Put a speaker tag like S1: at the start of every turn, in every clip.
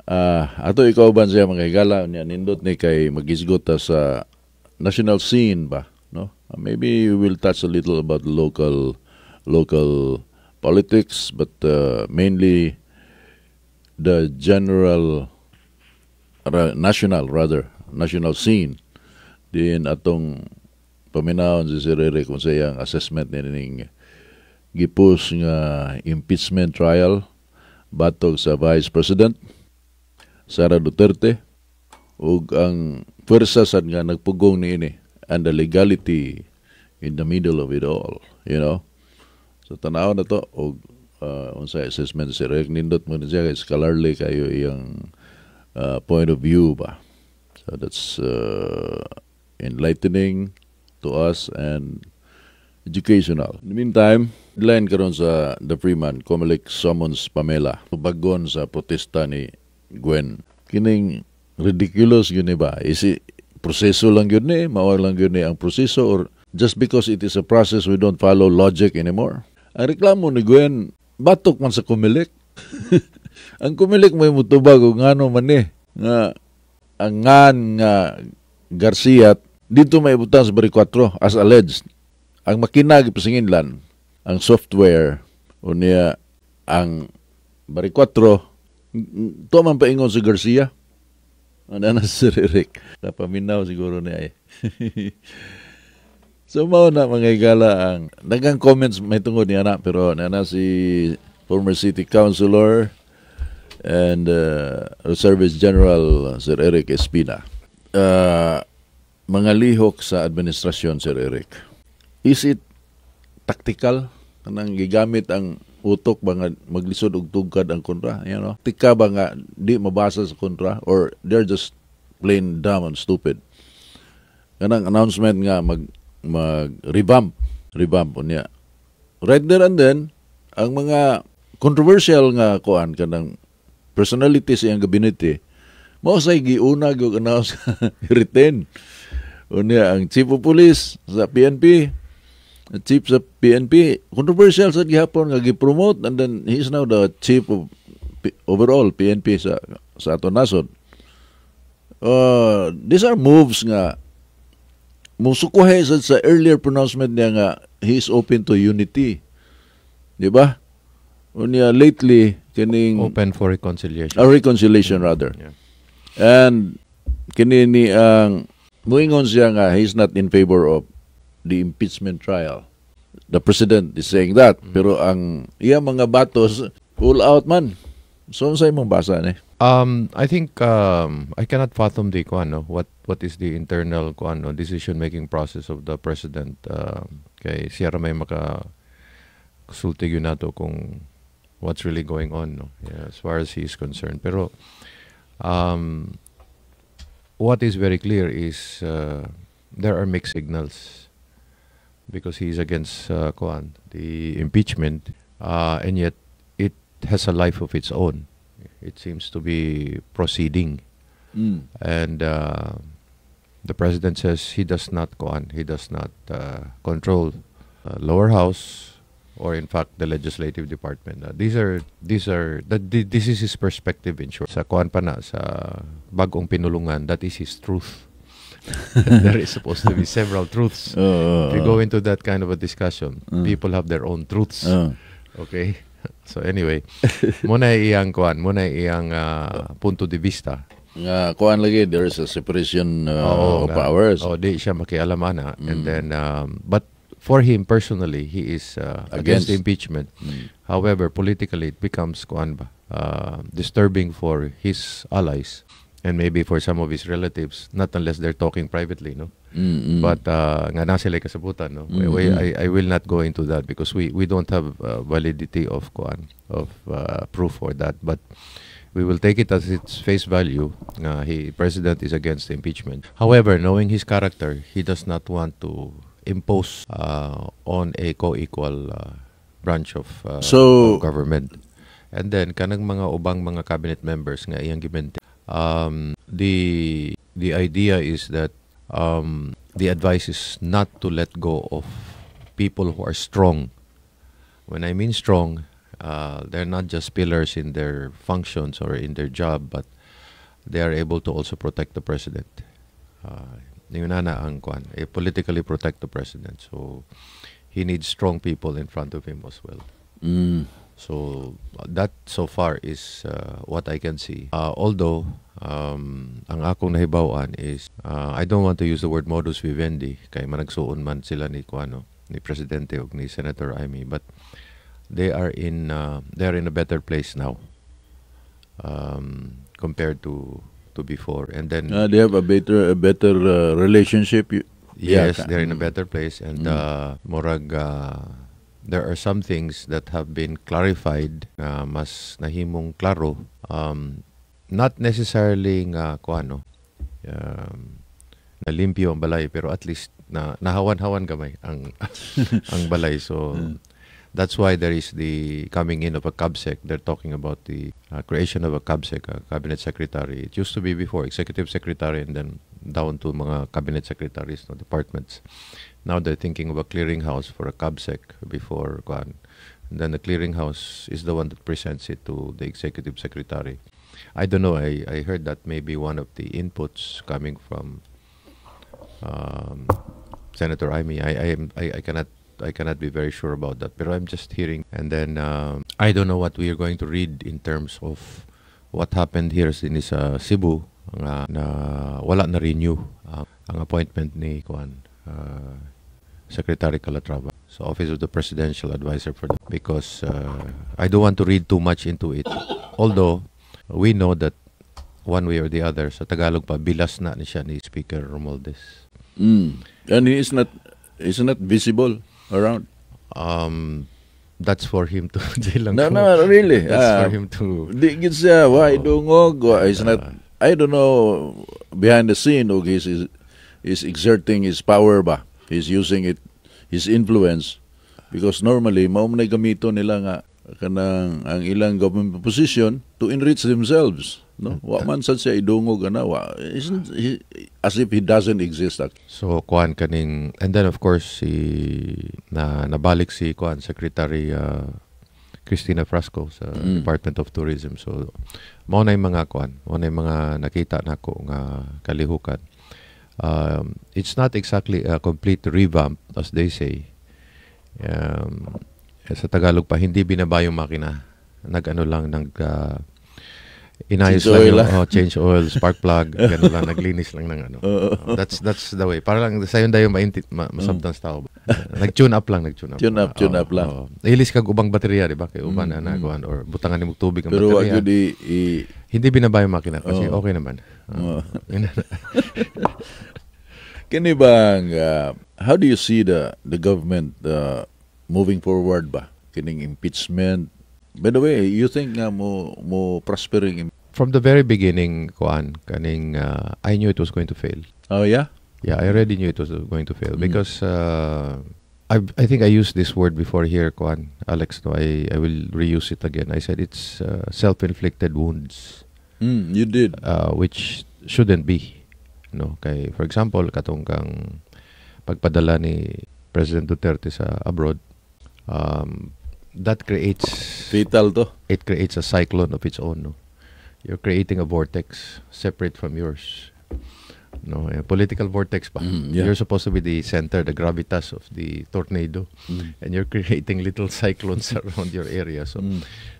S1: Ato ikaw ban siya mga higala niya nindot ni kay magisgot ta sa national scene ba, no? Maybe we will touch a little about local politics, but mainly the general national scene din atong paminawon si Sir Eric kung sa iyang assessment ning gipus nga impeachment trial batog sa Vice President Sara Duterte ug ang pwersa sad nga nagpugong niini and the legality in the middle of it all, you know. So tanaw na to og unsa assessment si Eric nindot mo siya kay scholarly kayo iyang point of view ba. So that's enlightening to us and educational. In the meantime, line karon sa The Freeman, Comelec summons Pamela bagon sa protesta ni Gwen. Kining ridiculous yun ba? Isi proseso lang yun mawag lang yun ang proseso, or just because it is a process we don't follow logic anymore? Ang reklamo ni Gwen, batok man sa Comelec. Ang Comelec may mutubag o ngano man nga ang nga Garcia dito may ibutang sa Bari 4 as alleged. Ang makina gipasinginlan, ang software o niya ang Bari 4 to man paingon si Garcia. Ano na si Eric? Napaminaw siguro niya So mao na mga higala ang daghang comments may tungod niya na, pero na si former city councilor and Reservist General Sir Eric Espina. Mga lihok sa administrasyon, Sir Eric. Is it tactical? Kanang gigamit ang utok ba nga maglisod og tugkad ang kontra, you know? Tika ba nga di mabasa sa kontra, or they're just plain dumb and stupid? Kanang announcement nga revamp unya. Right there and then ang mga controversial nga kuan kanang personalities iyang gabinete mao say giuna gyud announce retain unya ang chief of police sa PNP, chief sa PNP, controversial sa gihapon nga gi-promote, and then he is now the chief of overall PNP sa aton nasod. These are moves nga musukuhay sa earlier pronouncement niya nga he is open to unity. Di ba? Unya lately kining
S2: open for reconciliation.
S1: Reconciliation rather.
S2: Yeah.
S1: And kini ni ang muingon siya nga he's not in favor of the impeachment trial. The president is saying that, pero ang iya mga batos full out man. So sa imong basa ni?
S2: I think I cannot fathom the what is the internal decision making process of the president. Kay siya ra may maka konsulti yun nato kung what's really going on, no? Yeah, as far as he is concerned. Pero what is very clear is there are mixed signals because he is against the impeachment, and yet it has a life of its own. It seems to be proceeding, and the president says he does not control lower house, or in fact the legislative department. This is his perspective in short. Sa kuan pa na sa bagong pinulungan, that is his truth. There is supposed to be several truths. If you go into that kind of a discussion, people have their own truths. Okay? So anyway, muna iyang punto de vista.
S1: Nga kuan lagi, there is a separation of powers.
S2: Di siya makialamana. And then, but for him personally, he is against the impeachment. However, politically, it becomes disturbing for his allies and maybe for some of his relatives, not unless they're talking privately, no? But nga na sila kasabutan, no? I will not go into that because we don't have validity of proof for that. But we will take it as its face value. President is against impeachment. However, knowing his character, he does not want to impose on a co-equal branch of government. And then kanang mga ubang mga cabinet members nga iyang gimente. The idea is that the advice is not to let go of people who are strong. When I mean strong, They're not just pillars in their functions or in their job, but they are able to also protect the president. Yun na ang kwan, politically protect the president. So he needs strong people in front of him as well. So that so far is what I can see. Although ang akong nahibawan is I don't want to use the word modus vivendi kay managsuon man sila ni kuano ni presidente ug ni Senator Amy, but they are in a better place now compared to before. And then
S1: they have a better relationship.
S2: Yes, they're in a better place, and morag there are some things that have been clarified, mas nahimong klaro, not necessarily nga kuano nalimpyo ang balay, pero at least nahawan-hawan gamay ang ang balay. So that's why there is the coming in of a CABSEC. They're talking about the creation of a CABSEC, a cabinet secretary. It used to be before executive secretary and then down to mga cabinet secretaries, no, departments. Now they're thinking of a clearinghouse for a CABSEC before kuan. And then the clearinghouse is the one that presents it to the executive secretary. I don't know. I heard that maybe one of the inputs coming from Senator Amy. I cannot be very sure about that, but I'm just hearing. And then I don't know what we are going to read in terms of what happened here in Cebu na wala na renew ang appointment ni Secretary Calatrava sa Office of the Presidential Advisor for the, because I don't want to read too much into it. Although we know that one way or the other sa Tagalog pa bilas na ni siya ni Speaker Romualdez.
S1: And he is not visible around.
S2: That's for him to
S1: No, really.
S2: That's for him to.
S1: Di gid siya why dungog, is not. I don't know behind the scene. He's exerting his power ba. He's using it, his influence, because normally mao man gamito nila nga kanang ang ilang government position to enrich themselves. No, wa man sad siya idungog ana, isn't he, as if he doesn't exist.
S2: So kuan kaning, and then of course nabalik si kuan Secretary Cristina Frasco sa Department of Tourism. So mao nay mga kuan, mao nay mga nakita nako nga kalihukan. It's not exactly a complete revamp as they say. Sa Tagalog pa hindi binaba yung makina. Nag-ano lang inayos lang change oil, spark plug, gano'n lang, naglinis lang ng ano. That's the way. Para lang sayon dayo masabtang tao. Nag-tune up lang.
S1: Tune up lang.
S2: Ilis kag ubang baterya, di ba? Kay uban na kuan or butangan nimog tubig ang
S1: pero
S2: baterya.
S1: Pero
S2: hindi binaba yung makina kasi okay naman.
S1: Kini bang how do you see the government moving forward ba? Kining impeachment. By the way, you think nga mo prospering?
S2: From the very beginning, kuan kaning I knew it was going to fail.
S1: Oh yeah?
S2: Yeah, I already knew it was going to fail because I think I used this word before here, kuan Alex. No, I will reuse it again. I said it's self-inflicted wounds.
S1: You did.
S2: Which shouldn't be. No, kay for example, katong kang pagpadala ni President Duterte sa abroad, that creates
S1: fatal to.
S2: It creates a cyclone of its own. No, you're creating a vortex separate from yours. No, a political vortex pa.
S1: Yeah.
S2: You're supposed to be the center, the gravitas of the tornado, and you're creating little cyclones around your area. So,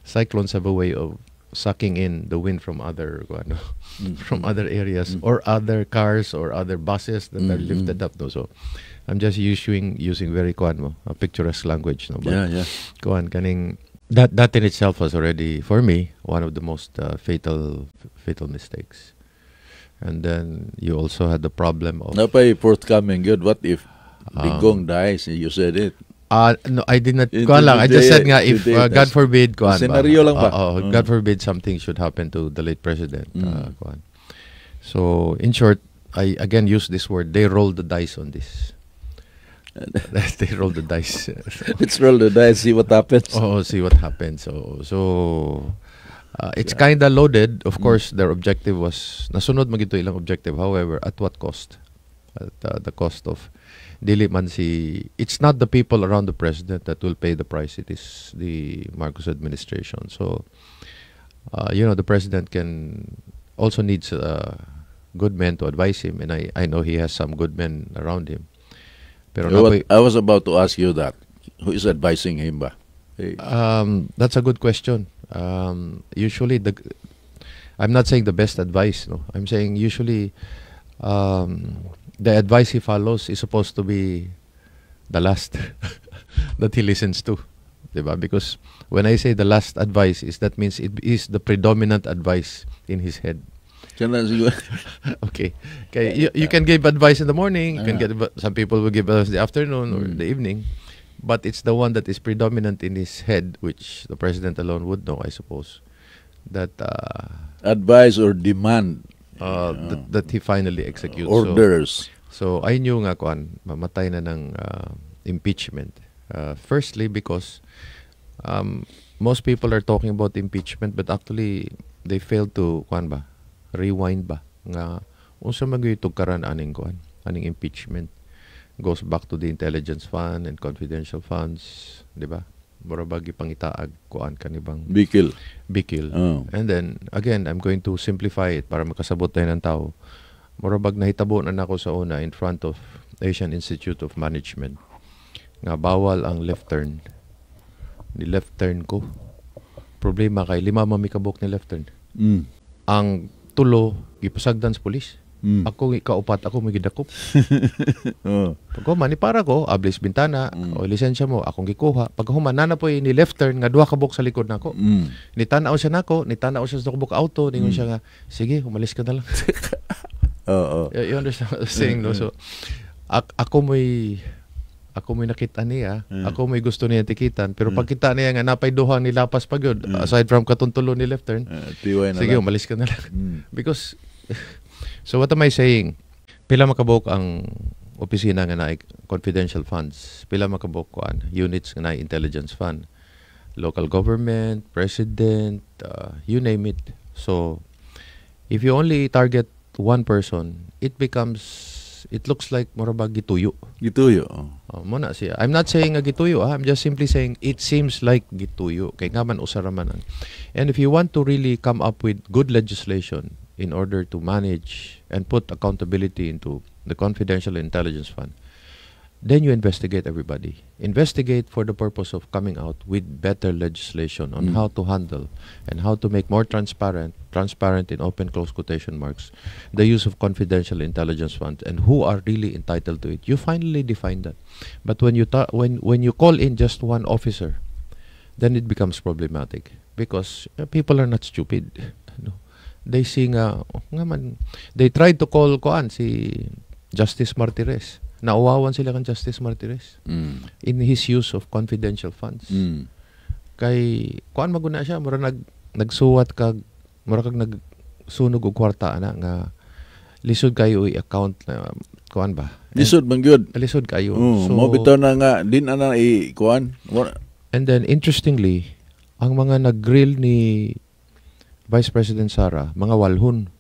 S2: cyclones have a way of sucking in the wind from other from other areas or other cars or other buses that are lifted up. No, so I'm just using very picturesque language. No, but
S1: yeah.
S2: Kaning that in itself was already for me one of the most fatal mistakes. And then you also had the problem of
S1: napay forthcoming good. What if Digong dies? You said it.
S2: No, I did not. I just said nga if God forbid,
S1: scenario lang ba?
S2: God forbid something should happen to the late president. So in short, I again use this word. They rolled the dice on this. They rolled the dice.
S1: Let's roll the dice. See what happens.
S2: See what happens. So it's kind of loaded. Of course, their objective was nasunod magito ilang objective. However, at what cost? at the cost of dili man si, it's not the people around the president that will pay the price, it is the Marcos administration. So the president can also needs good men to advise him, and I know he has some good men around him. Pero
S1: I was about to ask you that. Who is advising him ba? Hey.
S2: That's a good question. Usually I'm not saying the best advice, no. I'm saying usually the advice he follows is supposed to be the last that he listens to. Diba? Because when I say the last advice, that means it is the predominant advice in his head. Okay. You can give advice in the morning. You can get some people will give advice in the afternoon or the evening, but it's the one that is predominant in his head, which the president alone would know, I suppose. That
S1: advice or demand
S2: that he finally executes.
S1: Orders.
S2: So I knew nga kuan mamatay na ng impeachment. Firstly, because most people are talking about impeachment, but actually they failed to rewind ba nga unsa magitog karan aning impeachment. Goes back to the intelligence fund and confidential funds, di ba? Mura bagi pangitaag kuan kanibang
S1: Bikil.
S2: Oh. And then again, I'm going to simplify it para makasabot tayo ng tao. Mura bag nahitabo na nako sa una in front of Asian Institute of Management nga bawal ang left turn. Ni left turn ko. Problema kay 5 mamikabok ni left turn. Ang tulo gipasagdan sa pulis. Ako kaupat, ako magidakop. Pag human, ni para ko, ablis bintana, o lisensya mo, akong gikuha. Pag human, nana po ni left turn, nga 2 kabok sa likod nako. Nitanaw siya nako, nitanaw siya sa kabok auto, ningon siya nga, sige, umalis ka na lang. You understand what I'm saying, no? So, ako may nakita niya, ako may gusto niya tikitan, pero pagkita niya nga napay duha ni lapas pag yun, aside from katuntulo ni left turn, sige, umalis ka na lang. Because, so what am I saying? Pila makabok ang opisina nga na confidential funds, pila makabok kuan units nga na intelligence fund, local government, president, you name it. So, if you only target one person, it looks like morabag gituyo. Muna siya. I'm not saying gituyo. I'm just simply saying it seems like gituyo. Kay nga man usaraman. And if you want to really come up with good legislation in order to manage and put accountability into the confidential intelligence fund, then you investigate everybody. Investigate for the purpose of coming out with better legislation on how to handle and how to make more transparent in open close quotation marks, the use of confidential intelligence funds and who are really entitled to it. You finally define that. But when you call in just one officer, then it becomes problematic because people are not stupid. No. They see they tried to call si Justice Martires. Nauwawan sila kan Justice Martires in his use of confidential funds. Kay kuan maguna siya, mura nagsuwat kag mura kag nagsunog og kwarta ana nga lisod kayo i-account na kuan ba?
S1: Lisod man gyud.
S2: Lisod kayo.
S1: So mo bitaw na nga din ana i-kuan.
S2: And then interestingly, ang mga nag-grill ni Vice President Sara, mga walhon.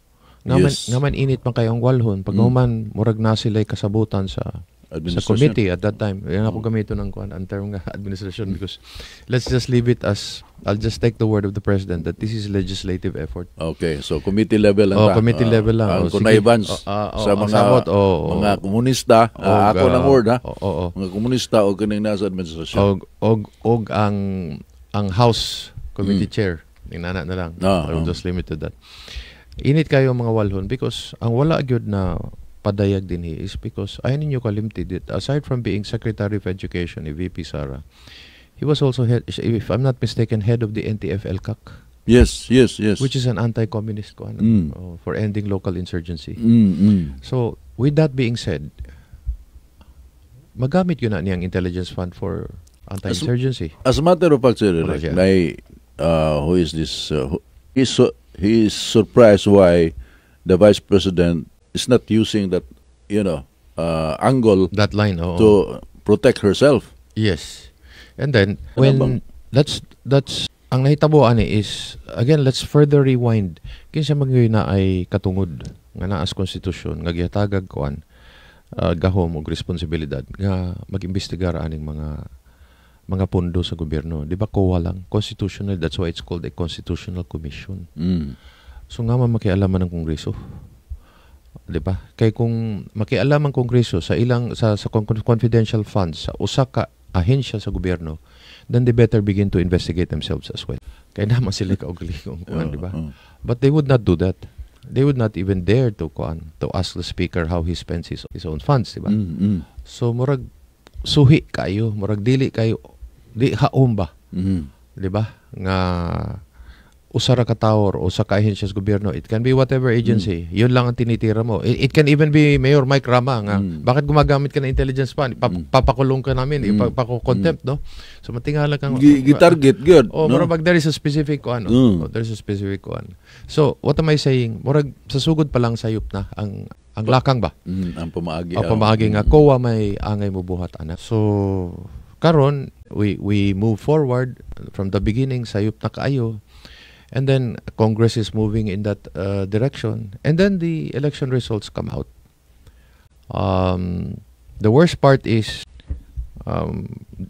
S2: Ngaman init man kayo ang walhon. Pag human, murag na sila kasabutan sa committee at that time. Yan ako gamito ng ang term nga administration because let's just leave it as, I'll just take the word of the President that this is legislative effort.
S1: Okay, so committee level lang
S2: committee level lang.
S1: Ang connivance sa mga komunista, ako ng word ha. Mga komunista o kaning nasa administration.
S2: Og ang House Committee Chair, inana na lang. I'll just limit to that. Init kayo mga walhon because ang wala gyud na padayag din is because ayon ninyo kalimtid it. Aside from being Secretary of Education ni VP Sara, he was also head, if I'm not mistaken, head of the NTF-ELCAC.
S1: Yes.
S2: Which is an anti-communist for ending local insurgency. So with that being said, magamit yun na niyang intelligence fund for anti-insurgency.
S1: As a matter of fact, sir, who is this? He is surprised why the Vice President is not using that, angle,
S2: that line
S1: to protect herself.
S2: Yes. And then when that's ang nahitabo ani is again, let's further rewind. Kinsa magyoy na ay katungod nga naas konstitusyon nga gihatagag kuan gahom og responsibilidad nga mag-imbestigar aning mga pondo sa gobyerno. Di ba COA lang? Constitutional. That's why it's called a constitutional commission. So nga makialaman ng Kongreso. Di ba? Kay kung makialam ang Kongreso sa confidential funds sa usa ka ahensya sa gobyerno, then they better begin to investigate themselves as well. Kaya naman sila kaugaling di ba? But they would not do that. They would not even dare to ask the speaker how he spends his own funds, di ba? So murag suhi kayo, murag dili kayo, di haom ba? Di ba? Nga usara ka tao o sa kahensya sa gobyerno, it can be whatever agency, yun lang ang tinitira mo. It can even be Mayor Mike Rama nga, bakit gumagamit ka ng intelligence fund? Papakulong ka namin, ipapakontempt, no? So matingala kang
S1: gitarget good.
S2: Oh, no? Murag there is a specific one. There is a specific one. So what am I saying? Murag sa sugod pa lang sayop na ang lakang ba?
S1: Ang pamaagi.
S2: Ang pamaagi nga COA may angay mo buhat ana. So karon we move forward from the beginning, sayop na kaayo. And then Congress is moving in that direction. And then the election results come out. The worst part is,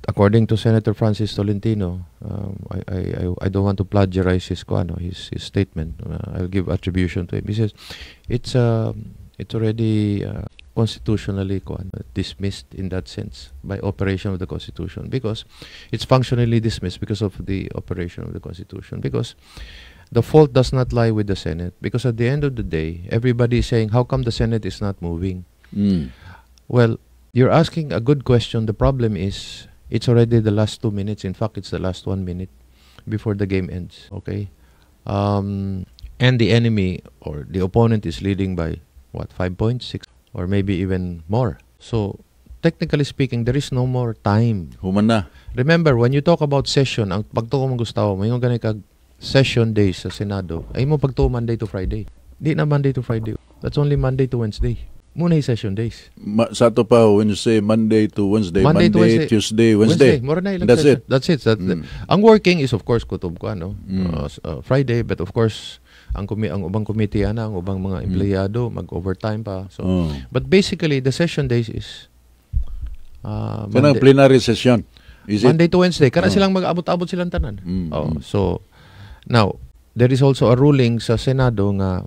S2: according to Senator Francis Tolentino, I don't want to plagiarize his statement. I'll give attribution to him. He says it's already constitutionally dismissed in that sense by operation of the Constitution, because it's functionally dismissed because of the operation of the Constitution, because the fault does not lie with the Senate, because at the end of the day everybody is saying, how come the Senate is not moving? Well, you're asking a good question. The problem is it's already the last 2 minutes. In fact, it's the last 1 minute before the game ends. Okay, and the enemy or the opponent is leading by 5 points, 6, or maybe even more. So, technically speaking, there is no more time.
S1: Human na.
S2: Remember, when you talk about session, ang pagtuo mo Gustavo, may ganun kag session days sa Senado, ay mo pagtuo Monday to Friday. Di na Monday to Friday. That's only Monday to Wednesday. Muna yung session days.
S1: Sa to pa, when you say Monday to Wednesday, Monday to Wednesday, Tuesday, Wednesday.
S2: More na ilang
S1: That's
S2: session.
S1: it.
S2: That's it. Ang working is, of course, kutob ko, Friday, but of course, ang ubang committee ang ubang mga empleyado mag-overtime pa. So but basically the session days is
S1: kanang plenary session. Is
S2: Monday to Wednesday. Kana silang mag-abot-abot silang tanan. So now there is also a ruling sa Senado nga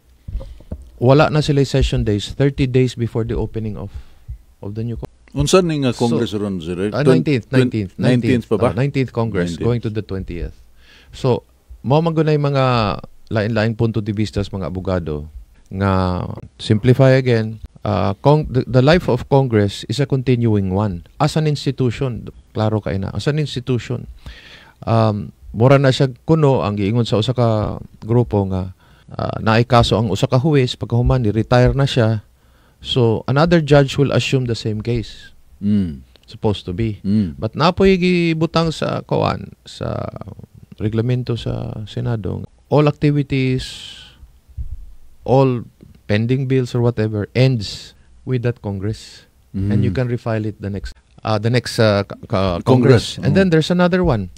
S2: wala na sila session days 30 days before the opening of the new
S1: unsa ni nga Congress ron sir?
S2: 19th
S1: pa ba?
S2: 19th Congress going to the 20th. So mao magunay mga lain-lain punto de vista sa mga abogado nga simplify again, the life of Congress is a continuing one as an institution. Klaro kay na as an institution, mura na siya kuno ang giingon sa usa ka grupo nga naay kaso ang usa ka huwes pagkahuman retire na siya, so another judge will assume the same case. Supposed to be, but napoy gibutang sa sa reglamento sa Senado, all activities, all pending bills or whatever ends with that Congress, and you can refile it the next Congress. And then there's another one.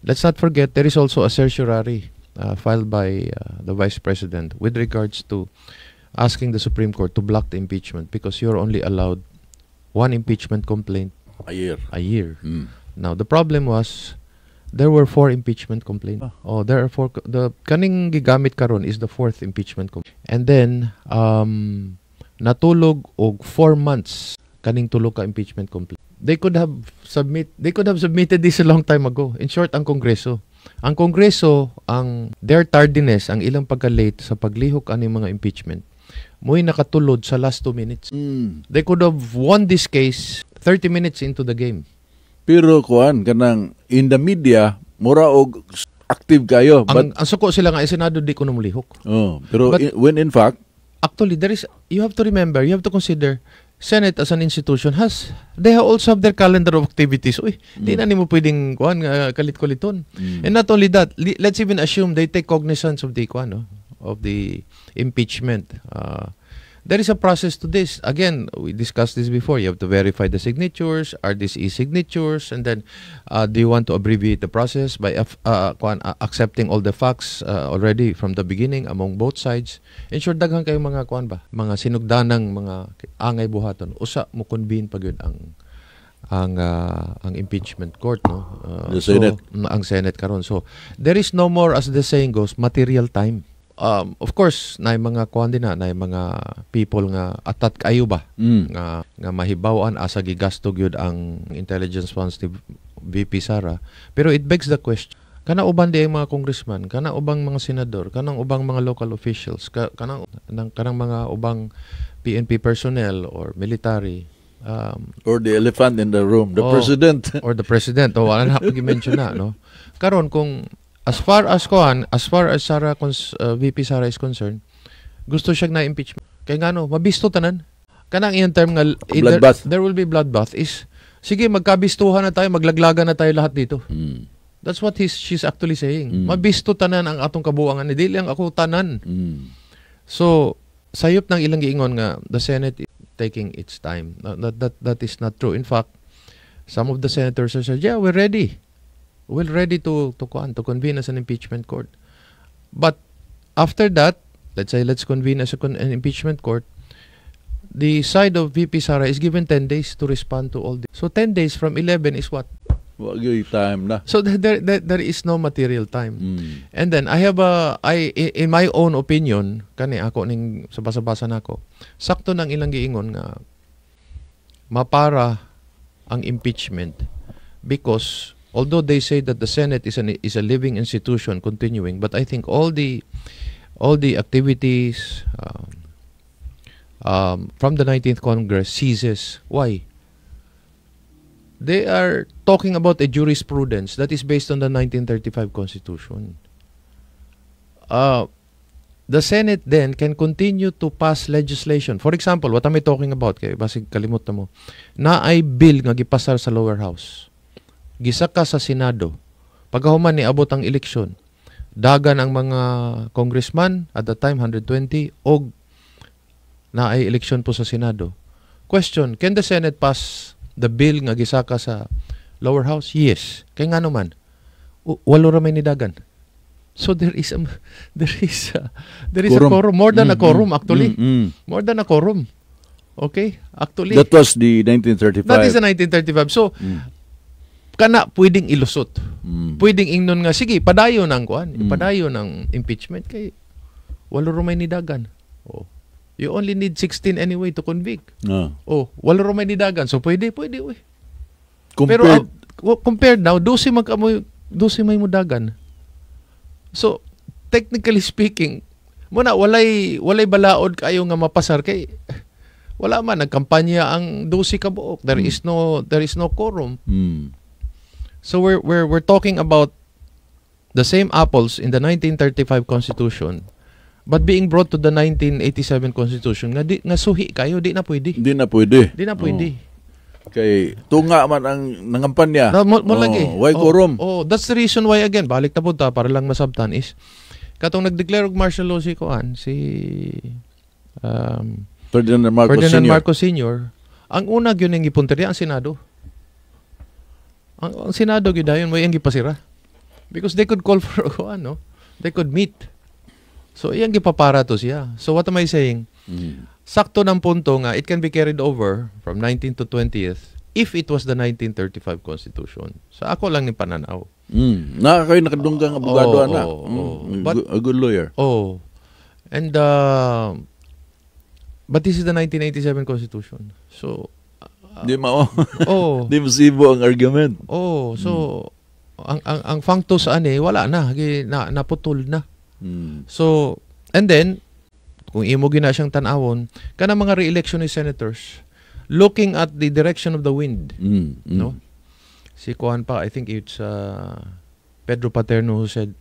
S2: Let's not forget there is also a certiorari filed by the Vice President with regards to asking the Supreme Court to block the impeachment, because you're only allowed one impeachment complaint
S1: a year.
S2: Now the problem was, there were 4 impeachment complaints. There are 4. The kaning gigamit karon is the 4th impeachment complaint. And then natulog og 4 months kaning tulo ka impeachment complaint. They could have submitted this a long time ago. In short, ang Kongreso, their tardiness, ang ilang pagka-late sa paglihok ani mga impeachment, mo'y nakatulod sa last 2 minutes. They could have won this case 30 minutes into the game.
S1: Pero kanang in the media mura og active kayo, but
S2: ang suko sila nga Senado di ko namulihok.
S1: Pero when in fact
S2: actually you have to remember, you have to consider Senate as an institution they also have their calendar of activities. Di na nimo pwedeng kalit-kuliton. And not only that, let's even assume they take cognizance of the of the impeachment. there is a process to this. Again, we discussed this before. You have to verify the signatures. Are these e-signatures? And then, do you want to abbreviate the process by accepting all the facts already from the beginning among both sides? Ensure daghan kayo mga kuan ba? Mga sinugdanang mga angay buhaton. Usa mo convene pag yun ang impeachment court, no?
S1: The Senate.
S2: So, ang Senate karon. So, there is no more, as the saying goes, material time. Of course, na mga kuan din na mga people nga atat kayo ba nga mahibaw-an asa gigastog yun ang intelligence funds ni VP Sara. Pero it begs the question, kana uban di ang mga congressman, kana ubang mga senador, kanang ubang mga local officials, kanang mga ubang PNP personnel or military,
S1: or the elephant in the room, the president.
S2: Or the president. Wala na pag-mention na, no? Karon kung as far as VP Sara is concerned, gusto siya na impeachment. Kaya nga mabisto tanan. Kanang iyang term nga there will be bloodbath is sige magkabistuhan na tayo, maglaglagan na tayo lahat dito. That's what she's actually saying. Mabisto tanan ang atong kabuangan, dili lang ako tanan. So sayop ng ilang giingon nga the Senate is taking its time. That is not true. In fact, some of the senators said, yeah, we're ready. We're ready to convene as an impeachment court. But after that, let's convene as an impeachment court. The side of VP Sara is given 10 days to respond to all this. So 10 days from 11 is what?
S1: Time na.
S2: So there is no material time. And then I have in my own opinion, kani ako ning sa basa-basa nako, sakto nang ilang giingon nga mapara ang impeachment because although they say that the Senate is a living institution continuing, but I think all the activities from the 19th Congress ceases. Why? They are talking about a jurisprudence that is based on the 1935 Constitution. The Senate then can continue to pass legislation. For example, what am I talking about? Kaya basig kalimot na mo. Na ay bill nga gipasar sa lower house. Gisaka sa Senado. Pagkahuman ni abot ang eleksyon, dagan ang mga congressman at the time 120 og na ay eleksyon po sa Senado. Question, can the Senate pass the bill nga gisaka sa lower house? Yes. Kaya nga naman, walo ra may nidagan. So there is a quorum, more than a quorum actually. More than a quorum. Okay? Actually.
S1: That was the 1935.
S2: That is the 1935. So kana pwedeng ilusot. Pwedeng ingnon nga sige, padayon ang kuan, padayon ang impeachment kay walo ra may nidagan. Oh. You only need 16 anyway to convict. Oh, wala ro may nidagan. So pwede we. Pero compared now, 12 may mudagan. So technically speaking, muna walay balaod kayo nga mapasar kay wala man nagkampanya ang 12 ka buok. There is no quorum. So we're talking about the same apples in the 1935 Constitution. But being brought to the 1987 Constitution, nga suhi kayo, di na pwede.
S1: Di na pwede. Kay tunga man ang nangampanya.
S2: Lagi.
S1: Why quorum?
S2: That's the reason why again, balik na punta para lang masabtan is, katong nag-declare og martial law si
S1: Ferdinand
S2: Marcos Sr., ang una gyud ning gipunteriya ang Senado. Ang Senado gyud dayon mo yang gipasira. Because they could call for they could meet. So, iyang gipapara to siya. So, what am I saying? Sakto ng punto nga, it can be carried over from 19th to 20th if it was the 1935 Constitution. So, ako lang ni pananaw.
S1: Kayo nakadunggang abogado na. A good lawyer.
S2: And, but this is the 1987 Constitution. So,
S1: di masibo ang argument.
S2: So, ang functus wala na. Naputol na. So, and then, kung imo gina siyang tanawon, kana mga re-election ni senators, looking at the direction of the wind, no? Si Kuan pa, I think it's Pedro Paterno who said,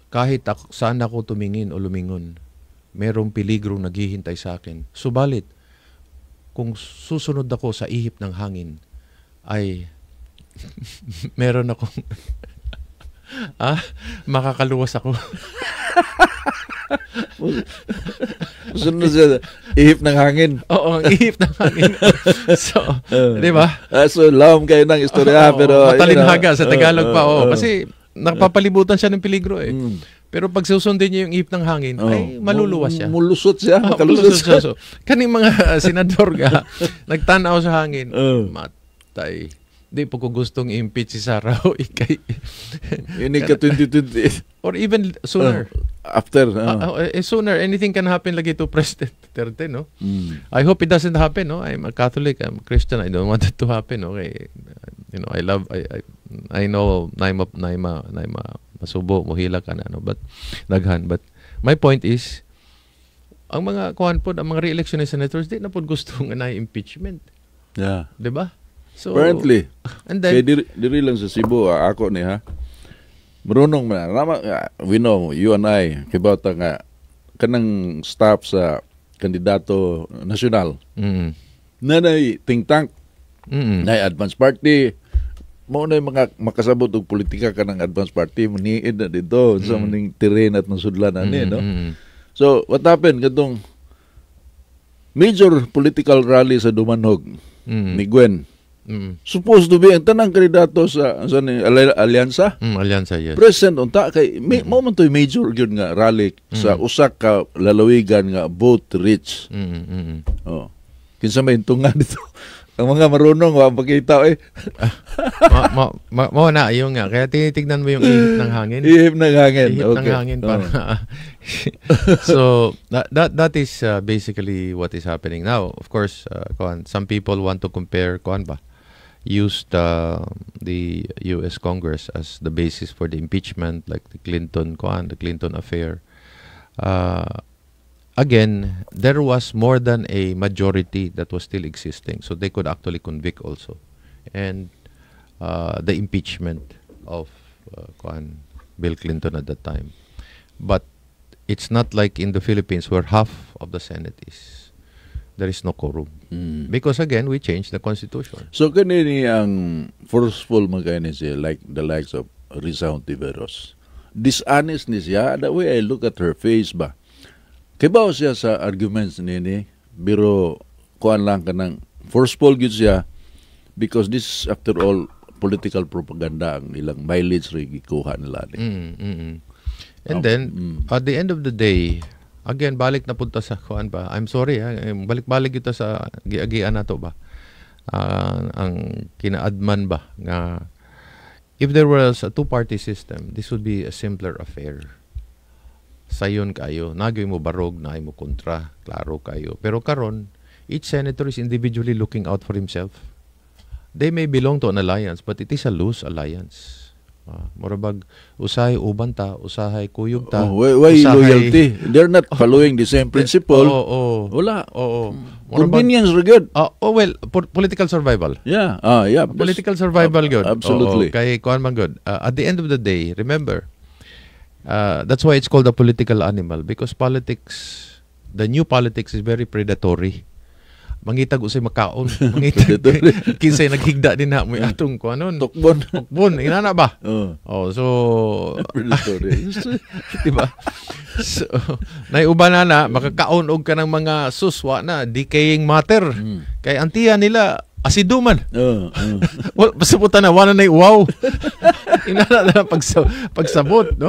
S2: kahit saan ako tumingin o lumingon, merong peligro naghihintay sa akin. Subalit, kung susunod ako sa ihip ng hangin, ay meron akong makakaluwas ako.
S1: Sunod siya, ihip ng hangin.
S2: Oo, ang ihip ng hangin. So, di ba?
S1: So, lawom kayo ng istorya, pero...
S2: Matalinhaga sa Tagalog pa, kasi nakapapalibutan siya ng peligro eh. Pero pag susundin niya yung ihip ng hangin, ay maluluwas siya.
S1: Mulusot siya,
S2: makalusot siya. So, kaning mga senador nga, nagtanaw sa hangin, matay. Di po ko gustong impeach si Sara o ikay.
S1: Yun ka 2020.
S2: Or even sooner.
S1: After.
S2: Sooner. Anything can happen lagi to President Duterte, no? I hope it doesn't happen, no? I'm a Catholic, I'm a Christian. I don't want it to happen, okay? You know, I know naima masubo, muhila ka na, no? But, daghan. But, my point is, ang mga kuhan po, ang mga re-election ng senators, di na po gustong impeachment.
S1: Yeah.
S2: Diba? So,
S1: apparently,
S2: and then,
S1: diri lang sa Cebu, ako ni ha, marunong man. We know, you and I, kibawta nga, kanang staff sa kandidato nasyonal, na think tank, na advance party, mo na yung mga makasabot og politika ka ng advance party, maniid na dito, sa maning terrain at ng sudlanan no? So, what happened? Katong major political rally sa Dumanhog, ni Gwen, supposed to be ang tanang kandidato sa alyansa.
S2: Alyansa, yes.
S1: Present unta kay mo man toy major gyud nga rally sa usak ka lalawigan nga both rich. Oh. Kinsa may tunga dito. Ang mga marunong wa pakita
S2: mo na yung nga kaya tinitignan mo yung ihip ng hangin.
S1: Ihip ng hangin.
S2: Ihip ng hangin para. So that is basically what is happening now. Of course, some people want to compare used the U.S. Congress as the basis for the impeachment, like the Clinton affair. Again, there was more than a majority that was still existing, so they could actually convict also. And the impeachment of Bill Clinton at that time. But it's not like in the Philippines where half of the Senate there is no quorum. Because again, we changed the Constitution.
S1: So kanini ang forceful magkani siya, like the likes of Risa Hontiveros. Dishonest ni siya. The way I look at her face ba, kibaw siya sa arguments nini, pero kuan lang ka ng forceful gyud siya because this after all political propaganda ang ilang mileage rin gikuha nila.
S2: And then, at the end of the day, again, balik na punta sa kuan ba. I'm sorry, balik-balik ito sa giagian nato ba. Ang kinaadman ba nga if there was a two-party system, this would be a simpler affair. Sayon kayo, nagay mo barog, naay mo kontra, klaro kayo. Pero karon, each senator is individually looking out for himself. They may belong to an alliance, but it is a loose alliance. Murabag, usahay uban ta, usahay kuyog ta.
S1: Why loyalty? They're not following the same principle. Wala. Convenience are good.
S2: Well, political survival.
S1: Yeah.
S2: Political survival good.
S1: Absolutely.
S2: Kay kuan man good. At the end of the day, remember, that's why it's called a political animal, because politics, the new politics is very predatory. Mangitag usay makaon, mangitag kinsay naghigda din na mo atong kuanon. Tukbon, inana ba? So
S1: predatory.
S2: Diba? So, naiuban na makakaon og ka ng mga suswa na decaying matter. Kay antiya nila asiduman. Well, pasabutan na wala na wow. Inana na pagsabot, no?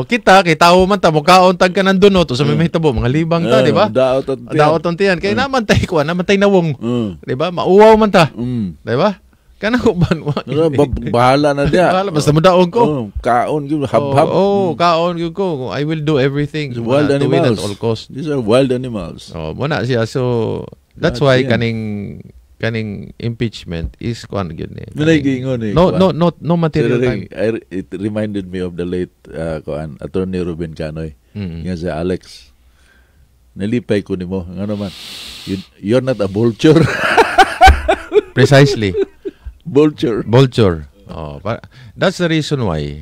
S2: Kita kay tawo man ta mukaon tag kanan dunot sa may mahitabo mga libang ta, di ba? Daot tiyan. Kay naman tay kuan, naman tay nawong. Di ba? Mauwaw man ta. Di ba? Kana ko ban.
S1: Bahala na dia.
S2: Bahala basta mo daog ko.
S1: Kaon gyud hab-hab.
S2: Kaon gyud ko. I will do everything
S1: wild
S2: to win at
S1: animals.
S2: all cost.
S1: These are wild animals.
S2: Mo na siya. So that's why kaning impeachment is kuan gyud ni. No material time.
S1: It reminded me of the late Attorney Ruben Canoy. Nga si Alex. Nalipay ko nimo. Ngano man. You're not a vulture.
S2: Precisely.
S1: Vulture.
S2: That's the reason why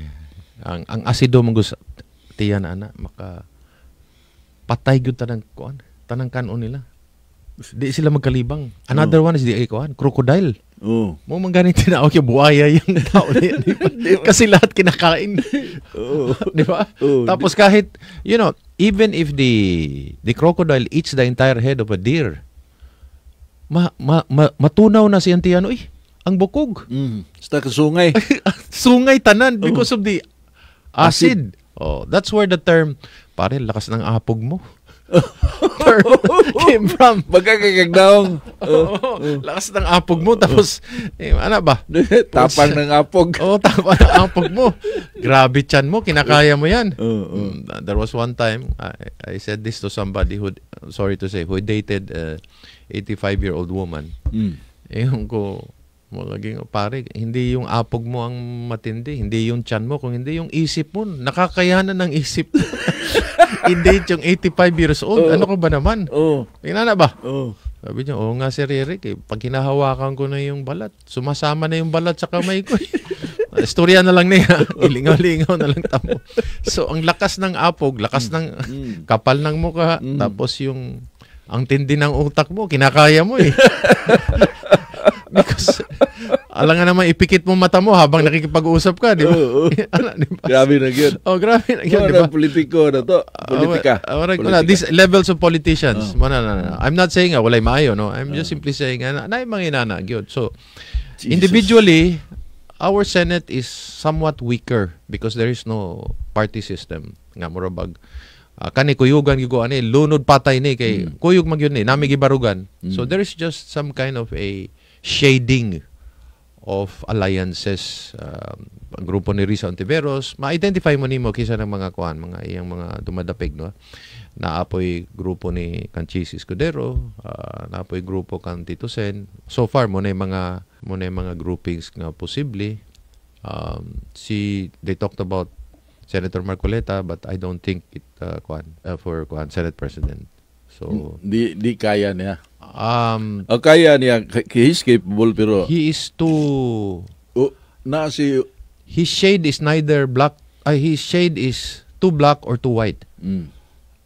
S2: ang asido mong gusto tiyan ana maka patay gyud tanang kuan, tanang kanon nila. Di sila magkalibang. Another one is crocodile.
S1: Oh.
S2: Mo man ganit tinawag yung buhaya yung tao na yan. Kasi lahat kinakain. Di ba? Tapos kahit, even if the crocodile eats the entire head of a deer, matunaw na si Antiano, ang bukog.
S1: Basta kasungay.
S2: Sungay tanan because of the acid. Oh, that's where the term, pare, lakas ng apog mo. Came from.
S1: Magkakagagdaong.
S2: Lakas ng apog mo. Tapos, ano ba?
S1: Tapang ng apog.
S2: Tapang ng apog mo. Grabe chan mo. Kinakaya mo yan. There was one time, I said this to somebody who, sorry to say, who dated 85-year-old woman. Yung ko, pare, hindi yung apog mo ang matindi, hindi yung tiyan mo, kung hindi yung isip mo, nakakayanan ng isip. I-date yung 85 years old. Ano ko ba naman? Tingnan na ba? Sabi niya, nga Sir Eric, pag hinahawakan ko na yung balat, sumasama na yung balat sa kamay ko. Istorya na lang niya. Ilingaw-lingaw na lang tamo. So, ang lakas ng apog, lakas ng kapal ng mukha, tapos ang tindi ng utak mo, kinakaya mo eh. Because, alam nga naman, ipikit mo mata mo habang nakikipag-uusap ka, di ba?
S1: Diba? Grabe na yun.
S2: Grabe na yun, di ba?
S1: Politiko na to. Politika.
S2: These levels of politicians. I'm not saying walay maayo, no? I'm just simply saying na manginana, gyud. So, individually, our Senate is somewhat weaker because there is no party system. Nga murabag. Kani kuyugan gigo ani lunod patay ni kay kuyog magyud ni nami gibarugan. So there is just some kind of a shading of alliances. Ang grupo ni Risa Ontiveros, ma-identify mo nimo kisa ng mga mga iyang mga dumadapig, no? Naapoy grupo ni Canchis Escudero, naapoy grupo kan Tito Sen. So far mo na mga groupings nga posible. They talked about Senator Marcoleta, but I don't think it for Senate President. So
S1: di kaya niya. Kaya niya, he's capable pero
S2: he is too his shade is neither black, his shade is too black or too white.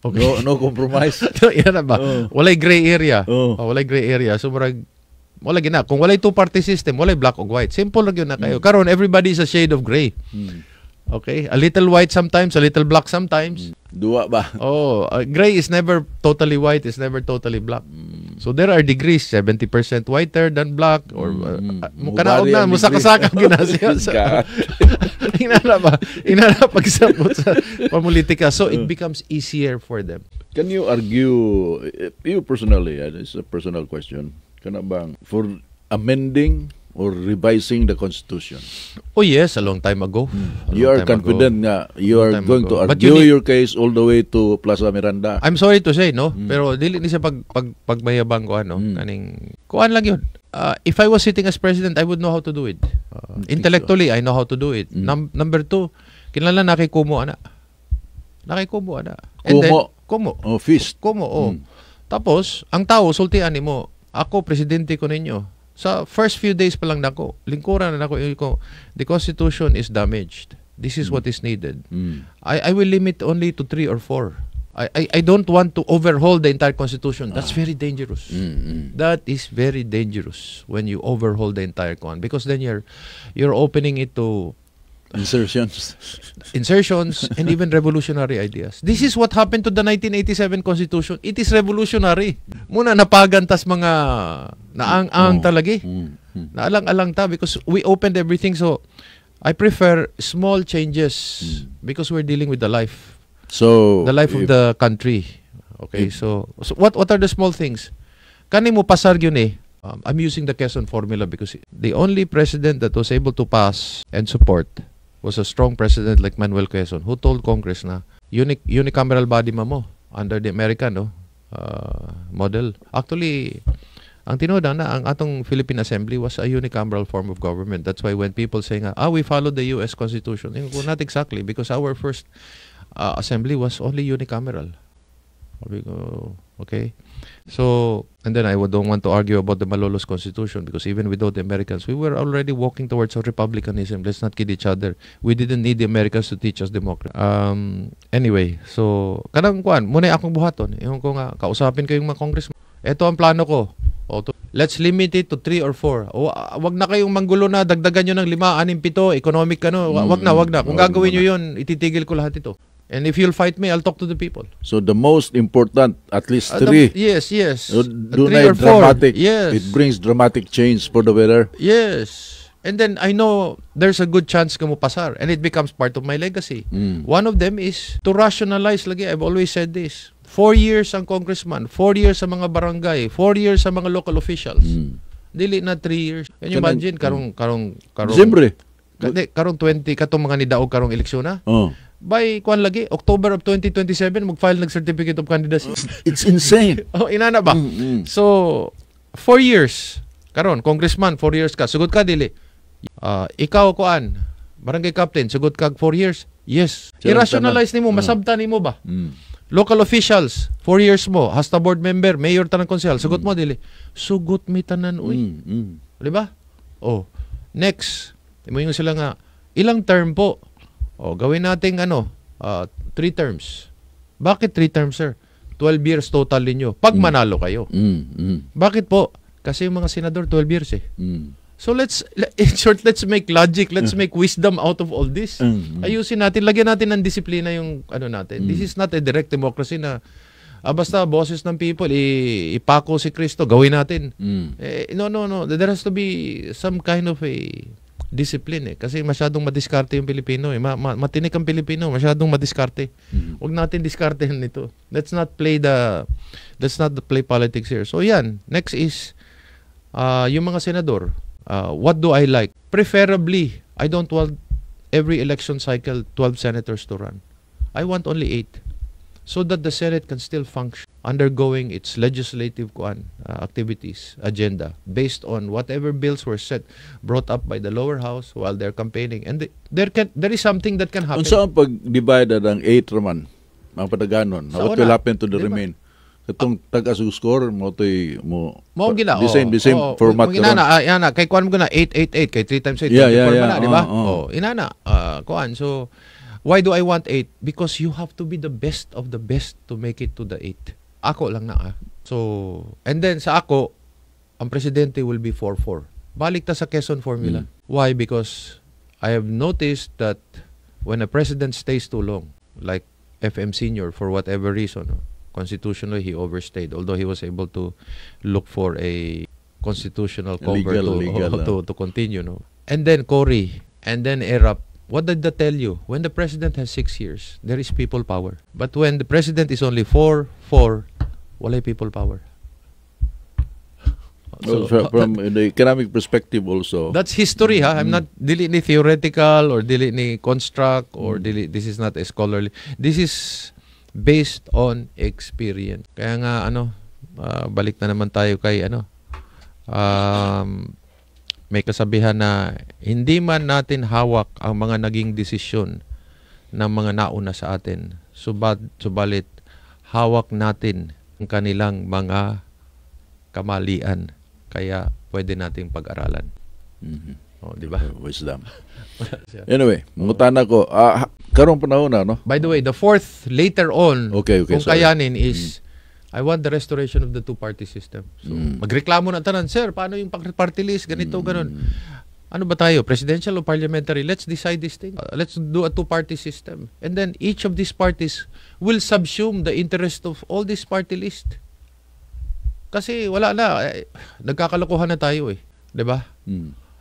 S1: Okay. No compromise.
S2: Yan na ba? Walay gray area. Walay gray area. So wala gina. Kung walay two-party system, walay black or white. Simple lang yun na kayo. Karon everybody is a shade of gray. Okay? A little white sometimes, a little black sometimes.
S1: Dua ba?
S2: Gray is never totally white, is never totally black. So there are degrees, 70% whiter than black or kanaog na musaka-saka ginasya. Inana ba? Inana pagsabot sa politika. So it becomes easier for them.
S1: Can you argue, you personally, this is a personal question, kana bang for amending or revising the Constitution?
S2: Oh yes, a long time ago.
S1: You are confident nga you are going to argue your case all the way to Plaza Miranda?
S2: I'm sorry to say, no? Pero dili ni sa pagmayabang ko, kaning kuan lang yun. If I was sitting as president, I would know how to do it. Intellectually, I know how to do it. Number two, kinala nakikumo ana. Nakikumo ana. And then, kumo.
S1: Fist.
S2: Kumo, Tapos, ang tao, sultian nimo, ako, presidente ko ninyo. Sa first few days pa lang nako, lingkuran na nako, the Constitution is damaged. This is what is needed. I will limit only to 3 or 4. I don't want to overhaul the entire Constitution. That's very dangerous. That is very dangerous when you overhaul the entire con, because then you're opening it to
S1: insertions
S2: and even revolutionary ideas. This is what happened to the 1987 Constitution. It is revolutionary. Muna napagantas mga naang-ang talagi. Naalang-alang ta because we opened everything. So I prefer small changes because we're dealing with the life of the country. Okay, so what are the small things? Kani mo pasar yun eh. I'm using the Quezon formula because the only president that was able to pass and support was a strong president like Manuel Quezon, who told Congress na unicameral body mo under the American model. Actually, ang tinoda na ang atong Philippine Assembly was a unicameral form of government. That's why when people say we followed the US Constitution, not exactly, because our first assembly was only unicameral. Okay? So, and then I don't want to argue about the Malolos Constitution because even without the Americans, we were already walking towards a republicanism. Let's not kid each other. We didn't need the Americans to teach us democracy. Anyway, so, kanang kuan, muna akong buhaton. Yung ko nga, kausapin kayong mga congressman. Ito ang plano ko. Let's limit it to 3 or 4. Wag na kayong manggulo na dagdagan nyo ng 5, 6, 7, economic wag na. Kung gagawin nyo yun, ititigil ko lahat ito. And if you'll fight me, I'll talk to the people.
S1: So the most important, at least 3.
S2: Yes.
S1: So,
S2: 3 or 4.
S1: Dramatic.
S2: Yes.
S1: It brings dramatic change for the weather.
S2: Yes. And then I know there's a good chance ka mo pasar. And it becomes part of my legacy. One of them is to rationalize lagi. I've always said this. 4 years ang congressman, 4 years sa mga barangay, 4 years sa mga local officials. Dili na 3 years. Can you imagine karong
S1: Siyempre.
S2: karong 20 katong mga nidaog karong eleksyon na?
S1: Oh.
S2: By kwan lagi October of 2027 mag-file ng certificate of candidacy.
S1: It's insane.
S2: Inana ba? So 4 years karon congressman 4 years ka. Sugod ka dili. Ikaw kuan barangay captain sugod ka 4 years. Yes. I-rationalize nimo, masabtan nimo ba? Local officials, 4 years mo, hasta board member, mayor tanang konsehal, sugot mo dili. Sugot mi tanan uy. Di ba? Next, mo yung sila nga ilang term po. Gawin nating 3 terms. Bakit 3 terms, sir? 12 years total ninyo. Pag manalo kayo. Bakit po? Kasi yung mga senador 12 years eh. So in short, let's make logic, let's make wisdom out of all this. Ayusin natin, lagyan natin ng disiplina yung natin. This is not a direct democracy na basta boses ng people, ipako si Kristo, gawin natin. No. There has to be some kind of a discipline Kasi masyadong madiskarte yung Pilipino matinik ang Pilipino, masyadong madiskarte. Huwag natin diskartehan nito. Let's not play politics here. So yan, next is yung mga senador. What do I like? Preferably, I don't want every election cycle 12 senators to run. I want only 8. So that the Senate can still function, undergoing its legislative activities, agenda, based on whatever bills were brought up by the lower house while they're campaigning. And there is something that can happen.
S1: Unsa ang pag-divide ang 8 raman? Ang padaganon. What will happen to the remain? Itong tag-asuscore mo to'y mo the same format
S2: inana kay kuan mo na 888 kay 3 times 8 24 di ba? Inana kuan. So why do I want 8? Because you have to be the best of the best to make it to the 8. Ako lang na So and then sa ako ang presidente will be 4-4. Balik ta sa Quezon formula. Why? Because I have noticed that when a president stays too long, like FM Senior for whatever reason, constitutionally he overstayed, although he was able to look for a constitutional cover to continue. And then Cory, and then Erap. What did that tell you? When the president has 6 years, there is people power. But when the president is only 4, wala people power.
S1: So, from the economic perspective also.
S2: That's history, I'm not dili ni theoretical or dili ni construct or this is not a scholarly. This is based on experience. Kaya nga balik na naman tayo kay may kasabihan na hindi man natin hawak ang mga naging desisyon ng mga nauna sa atin, subalit hawak natin ang kanilang mga kamalian, kaya pwede nating pag-aralan. Di ba?
S1: Wisdom. Anyway, mangutana ko, karong panahon na,
S2: By the way, the fourth later on,
S1: kung
S2: kayanin is, I want the restoration of the two-party system. So, magreklamo na tanan, sir, paano yung party list, ganito, ganon. Ano ba tayo, presidential o parliamentary? Let's decide this thing. Let's do a two-party system. And then, each of these parties will subsume the interest of all this party list. Kasi wala na, nagkakalokohan na tayo Diba?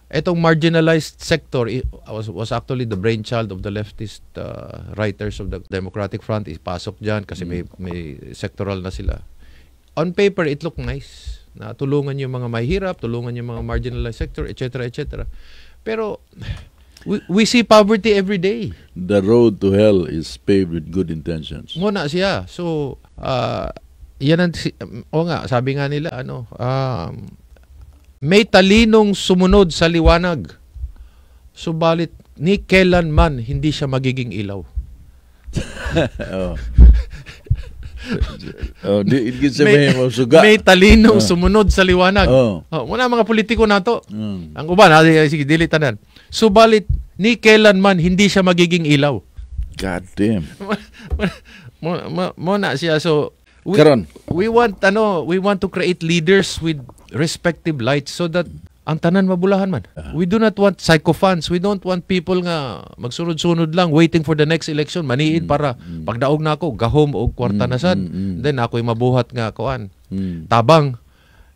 S2: Etong marginalized sector was actually the brainchild of the leftist writers of the Democratic Front. Ipasok dyan kasi may sectoral na sila. On paper, it looked nice. Na tulungan yung mga mahihirap, tulungan yung mga marginalized sector, etc., etc. Pero we see poverty every day.
S1: The road to hell is paved with good intentions.
S2: Muna siya. So, yan ang, sabi nga nila, may talinong sumunod sa liwanag, subalit ni kailanman hindi siya magiging ilaw. May talinong sumunod sa liwanag. Muna mga politiko nato. Ang uban, sige, dilitanan. Subalit ni kailanman hindi siya magiging ilaw.
S1: God damn.
S2: Muna siya. So,
S1: Karon.
S2: We want to create leaders with respective lights so that ang tanan mabulahan man. We do not want sycophants. We don't want people nga magsunod-sunod lang waiting for the next election maniid para pagdaog na ako gahom og kwarta na sad. Then ako'y mabuhat nga kuan. Tabang.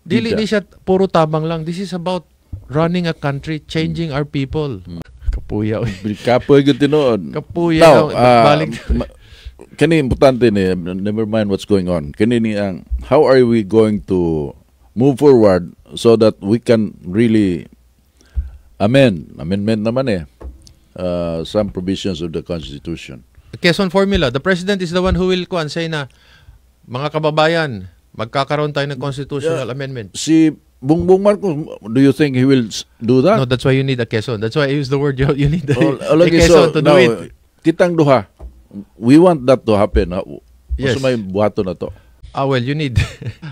S2: Dili ni siya puro tabang lang. This is about running a country, changing our people. Kapuya.
S1: Kapoy gyud tinuod.
S2: Kapuya. Balik.
S1: Kani importante ni, never mind what's going on. Kani ni ang how are we going to move forward so that we can really amendment naman some provisions of the Constitution.
S2: Quezon formula, the president is the one who will say na mga kababayan, magkakaroon tayo ng constitutional amendment.
S1: Si Bongbong Marcos, do you think he will do that?
S2: No, that's why you need a Quezon. That's why I use the word you need a
S1: So,
S2: Quezon to do it.
S1: Kitang duha, we want that to happen.
S2: Yes.
S1: So may buhato na to.
S2: Well, you need.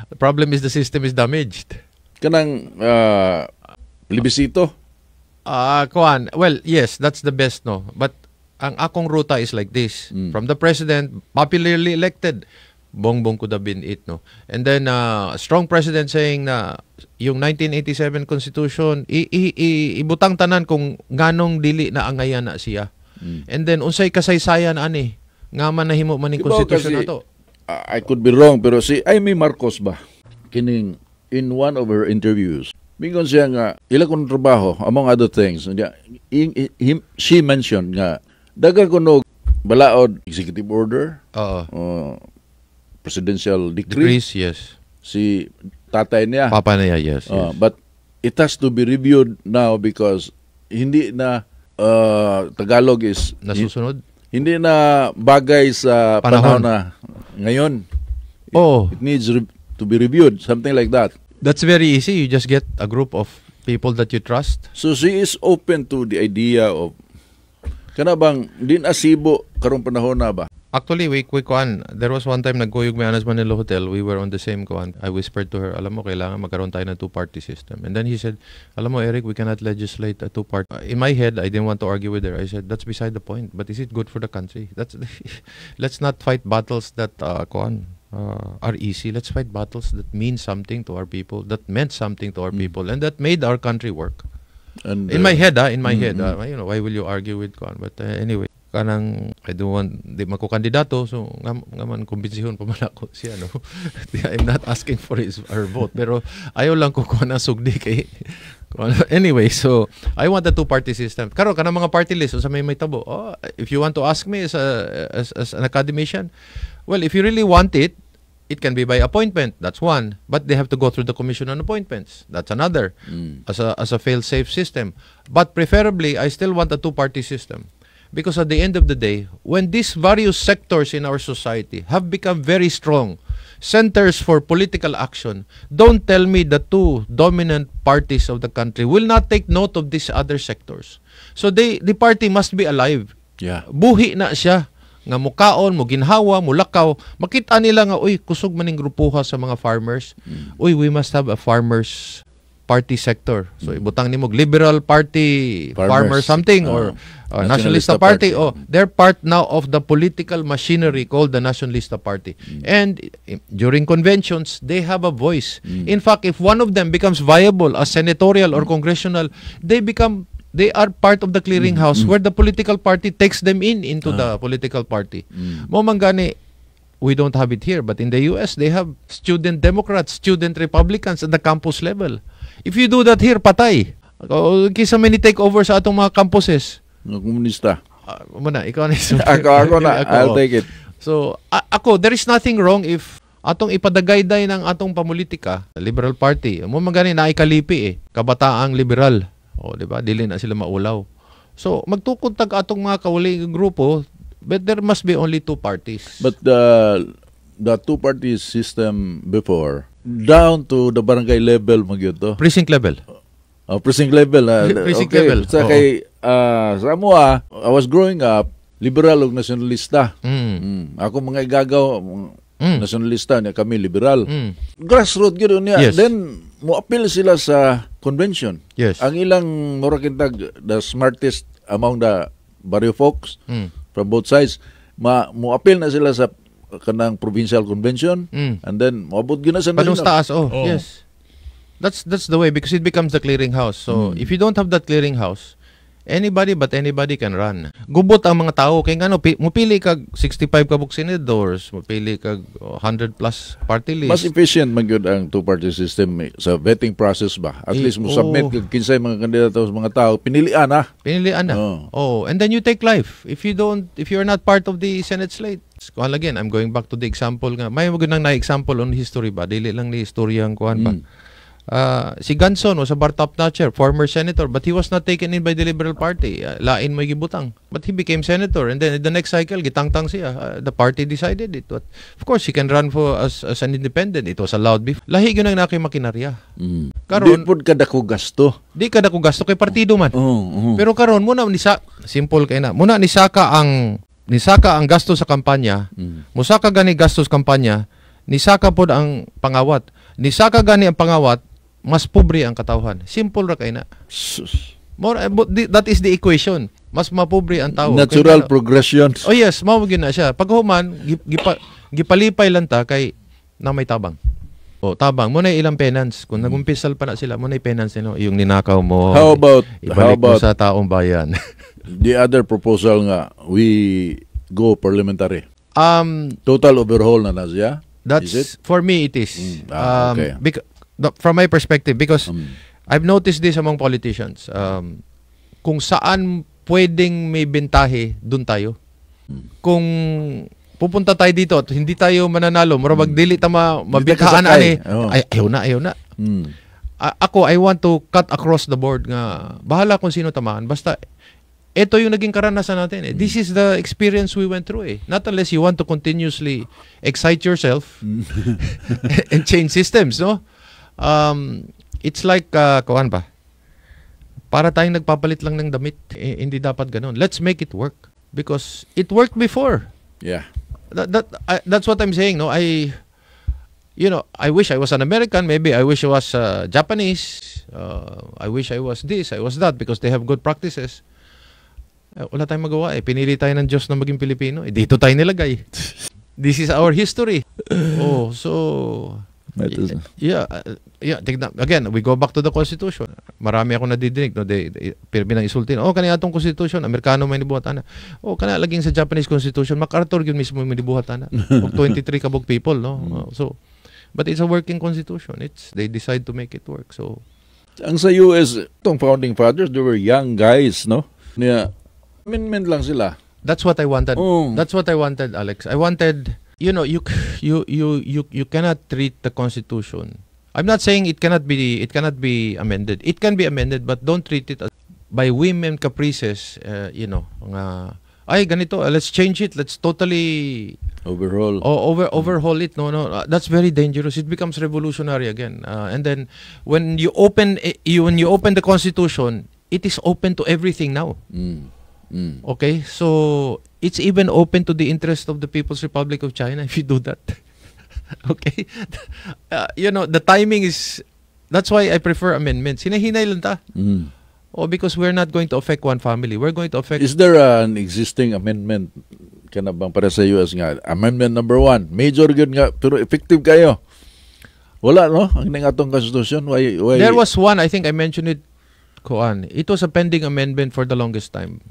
S2: The problem is the system is damaged.
S1: Kanang plebisito.
S2: Kuan. Well, yes, that's the best, no. But ang akong ruta is like this. From the president, popularly elected, Bongbong could have been it, no. And then strong president saying na yung 1987 Constitution ibutang tanan kung nganong dili na angayan na siya. And then unsay kasaysayan ani nga man nahimo man ning constitution nato.
S1: I could be wrong pero si Amy Marcos ba kining in one of her interviews mingon siya nga ila kon trabaho among other things she mentioned nga daga kuno balaod executive order presidential decrees,
S2: yes.
S1: Si tatay niya
S2: papa niya, yes.
S1: But it has to be reviewed now because hindi na Tagalog is
S2: nasusunod.
S1: Hindi na bagay sa panahon na ngayon. It needs to be reviewed, something like that.
S2: That's very easy. You just get a group of people that you trust.
S1: So she is open to the idea of kana bang din asibo karong panahon na ba?
S2: Actually, there was one time nagkuyog may Anas Manila Hotel. We were on the same kuan. I whispered to her, alam mo, kailangan magkaroon tayo ng two-party system. And then he said, alam mo, Eric, we cannot legislate a two-party. In my head, I didn't want to argue with her. I said, that's beside the point. But is it good for the country? Let's not fight battles that are easy. Let's fight battles that mean something to our people, that meant something to our people, and that made our country work. And in my head, why will you argue with kuan? But anyway. Kanang I don't want di makukandidato so ngaman kumbensihon pa man ako siya no. I'm not asking for her vote pero ayaw lang ko kuha ng sugdi kay anyway so I want a two-party system. Karon kanang mga party list sa may tabo. If you want to ask me as an academician, well if you really want it can be by appointment. That's one. But they have to go through the Commission on Appointments. That's another. As a fail-safe system. But preferably I still want a two-party system. Because at the end of the day, when these various sectors in our society have become very strong, centers for political action, don't tell me the two dominant parties of the country will not take note of these other sectors. So the party must be alive.
S1: Yeah.
S2: Buhi na siya. Nga mukaon, muginhawa, mulakaw. Makita nila nga, kusog maning grupuha sa mga farmers. We must have a farmers party sector. So ibutang nimog Liberal Party, Farmer something or Nationalista Party. They're part now of the political machinery called the Nationalista Party. And during conventions, they have a voice. In fact, if one of them becomes viable as senatorial or congressional, they are part of the clearinghouse where the political party takes them into the political party. Mo man gani, we don't have it here, but in the US, they have student Democrats, student Republicans at the campus level. If you do that here, patay. Kisa may ni-take-over sa atong mga campuses.
S1: Mga komunista.
S2: Muna, ikaw na.
S1: Ako na. I'll take it.
S2: So, there is nothing wrong if atong ipadagayday ng atong pamulitika, Liberal Party. Mo magani na ikalipi kabataang liberal. Diba? Dili na sila maulaw. So, magtukod tag atong mga kawali grupo, but there must be only two parties.
S1: But the two-party system before, down to the barangay level magyud to.
S2: Precinct level.
S1: Precinct level.
S2: Precinct level.
S1: Sa kay sa Samoa, I was growing up liberal ug nationalista. Ako mga igagaw nationalista niya kami liberal. Grassroots gyud niya.
S2: Yes.
S1: Then mo appeal sila sa convention.
S2: Yes.
S1: Ang ilang mura kintag the smartest among the barrio folks from both sides mo appeal na sila sa kanang provincial convention and then moabot gyud na sa
S2: Padung
S1: national.
S2: taas, yes. That's the way because it becomes the clearinghouse. So if you don't have that clearinghouse, anybody can run. Gubot ang mga tao kay ngano mupili kag 65 kabuk senators, mupili kag 100 plus party list.
S1: Mas efficient man gyud ang two-party system sa vetting process ba. At least mo submit kag kinsay mga kandidato sa mga tao, pinilian na.
S2: And then you take life. If you're not part of the Senate slate. Kuan again, I'm going back to the example nga. May magandang na example on history ba, dili lang ni istorya ang kuan ba. Si Ganson was a bar top notcher, former senator, but he was not taken in by the Liberal Party. Lain mo gibutang. But he became senator, and then in the next cycle, gitangtang siya. The party decided it. But of course, he can run for as an independent. It was allowed before. Lahi yun ang nakimakinarya.
S1: Karon, di po kadako gasto.
S2: Di kadako gasto kay partido man. Pero karon muna simple kay na. Muna nisaka ang gasto sa kampanya. Musaka gani gasto sa kampanya. Nisaka pod ang pangawat. Nisaka gani ang pangawat. Mas pobre ang katawhan. Simple ra kay na. That is the equation. Mas mapobre ang tao.
S1: Natural progression.
S2: Oh yes, mao gyud na siya. Pag human gipalipay lang ta kay na may tabang. Tabang mo na ilang penance. Kung nagumpisal pa na sila, mo na penance yung ninakaw mo.
S1: How about
S2: mo sa taong bayan?
S1: The other proposal nga we go parliamentary. Total overhaul na siya.
S2: That's for me it is.
S1: Okay.
S2: From my perspective, because I've noticed this among politicians. Kung saan pwedeng may bentahe, dun tayo. Kung pupunta tayo dito at hindi tayo mananalo, murabag dili ta mabighaan ani. Ayaw na. Ako, I want to cut across the board nga bahala kung sino tamaan. Basta ito yung naging karanasan natin. This is the experience we went through. Not unless you want to continuously excite yourself and change systems, no? It's like, kuwan ba? Para tayong nagpapalit lang ng damit. Hindi dapat ganun. Let's make it work. Because it worked before.
S1: Yeah.
S2: That's what I'm saying, no? I wish I was an American. Maybe I wish I was Japanese. I wish I was this, I was that, because they have good practices. Wala tayong magawa. Pinili tayo ng Diyos na maging Pilipino. Dito tayo nilagay. This is our history. Again, we go back to the Constitution. Marami ako nadidinig, no? Pinang isultin. Kanina atong Constitution, Amerikano may nibuhatan na. Kanina laging sa Japanese Constitution, MacArthur yun mismo may nibuhatan na. 23 kabog people, no? But it's a working Constitution. They decide to make it work. So,
S1: ang sa US, itong founding fathers, they were young guys, no? Amendment lang sila.
S2: That's what I wanted. That's what I wanted, Alex. I wanted, you cannot treat the Constitution. I'm not saying it cannot be amended. It can be amended, but don't treat it by whim and caprices. Ganito, let's change it. Let's totally overhaul it. No. That's very dangerous. It becomes revolutionary again. And then when you open the Constitution, it is open to everything now. Okay, so it's even open to the interest of the People's Republic of China if you do that. Okay, the timing is. That's why I prefer amendments. Hinahinay lang ta. Because we're not going to affect one family. We're going to affect.
S1: Is there an existing amendment kana bang para sa US nga? Amendment number 1, major good nga pero effective kayo. Wala, no? Ang atong Constitution. Why?
S2: There was one. I think I mentioned it. It was a pending amendment for the longest time.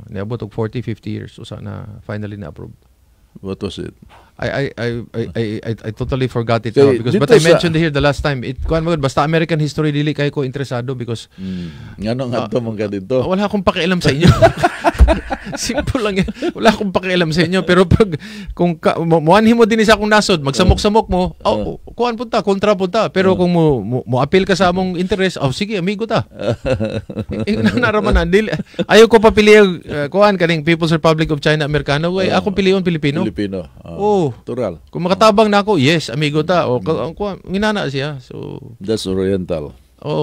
S2: Niabot og 40-50 years so sana finally na-approve.
S1: What was it?
S2: I totally forgot it now because but I mentioned here the last time. Basta American history dili kay ko interesado because
S1: ngano nga to mong dito.
S2: Wala akong pakialam sa inyo. Simple lang yan. Wala akong pakialam sa inyo pero pag kung muanhin mo din isa akong nasod, magsamok-samok mo, kuan punta, kontra punta. Pero kung mo appeal ka sa among interest, sige, amigo ta. Naramanan dili. Ayaw ko papili kuan kaning People's Republic of China Amerikano, ako piliyon Pilipino.
S1: Tural.
S2: Kung makatabang na ako, yes, amigo ta. Nginana siya. So
S1: that's Oriental.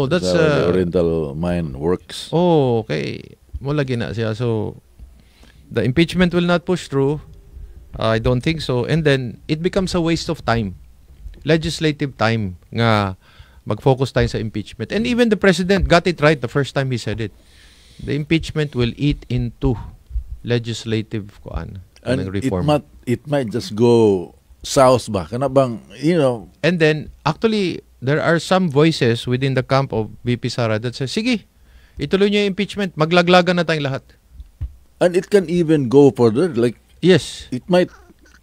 S2: That's
S1: the Oriental mind works.
S2: Okay. Mo lagi na siya. So the impeachment will not push through. I don't think so. And then it becomes a waste of time. Legislative time nga mag-focus tayo sa impeachment. And even the president got it right the first time he said it. The impeachment will eat into legislative
S1: And
S2: reform.
S1: it might just go south ba? Kana bang,
S2: And then, actually, there are some voices within the camp of VP Sara that says, sige, ituloy niyo yung impeachment. Maglaglagan na tayong lahat.
S1: and it can even go further. Like,
S2: Yes.
S1: it might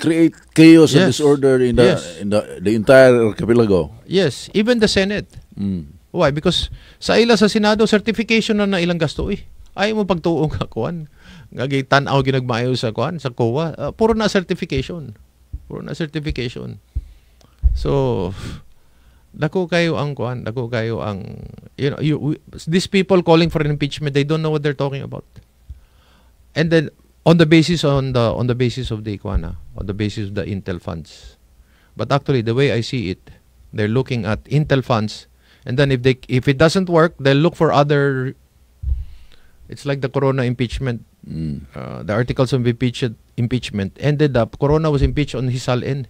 S1: create chaos and
S2: Yes.
S1: disorder in the
S2: Yes.
S1: in the entire archipelago.
S2: Yes. Even the Senate.
S1: Mm.
S2: Why? Because sa ila sa Senado, certification na ilang gasto eh. Ayaw mo pagtuong ka, kuan. Ngagi tanaw ginagmayo sa kuan, sa COA. Puro na certification. Puro na certification. So, dako kayo ang kuan, dako kayo ang, these people calling for an impeachment, they don't know what they're talking about. And then, on the basis of the kuan, on the basis of the Intel funds. But actually, the way I see it, they're looking at Intel funds, and then if it doesn't work, they'll look for other. It's like the Corona impeachment. The articles of impeachment ended up, Corona was impeached on his salin.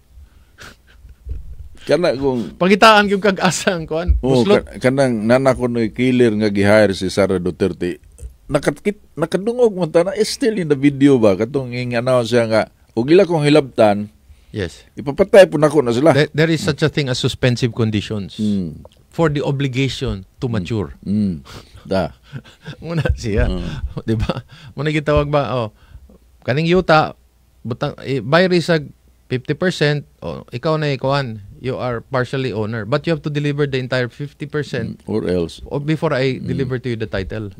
S1: Kana kung
S2: Pagitaan yung kag-asa ang kuan.
S1: kanang nana ko no killer nga gi-hire si Sara Duterte. Nakadungog man ta na still in the video ba katong announce siya nga ug ila kong hilabtan.
S2: Yes.
S1: Ipapatay po nako na sila.
S2: There is such a thing as suspensive conditions for the obligation to mature.
S1: Da.
S2: Muna siya. 'Di ba? Muna gitawag ba kaning yuta butang bayri sa 50%, ikaw na ikuan, you are partially owner, but you have to deliver the entire 50%
S1: or else
S2: before I deliver to you the title.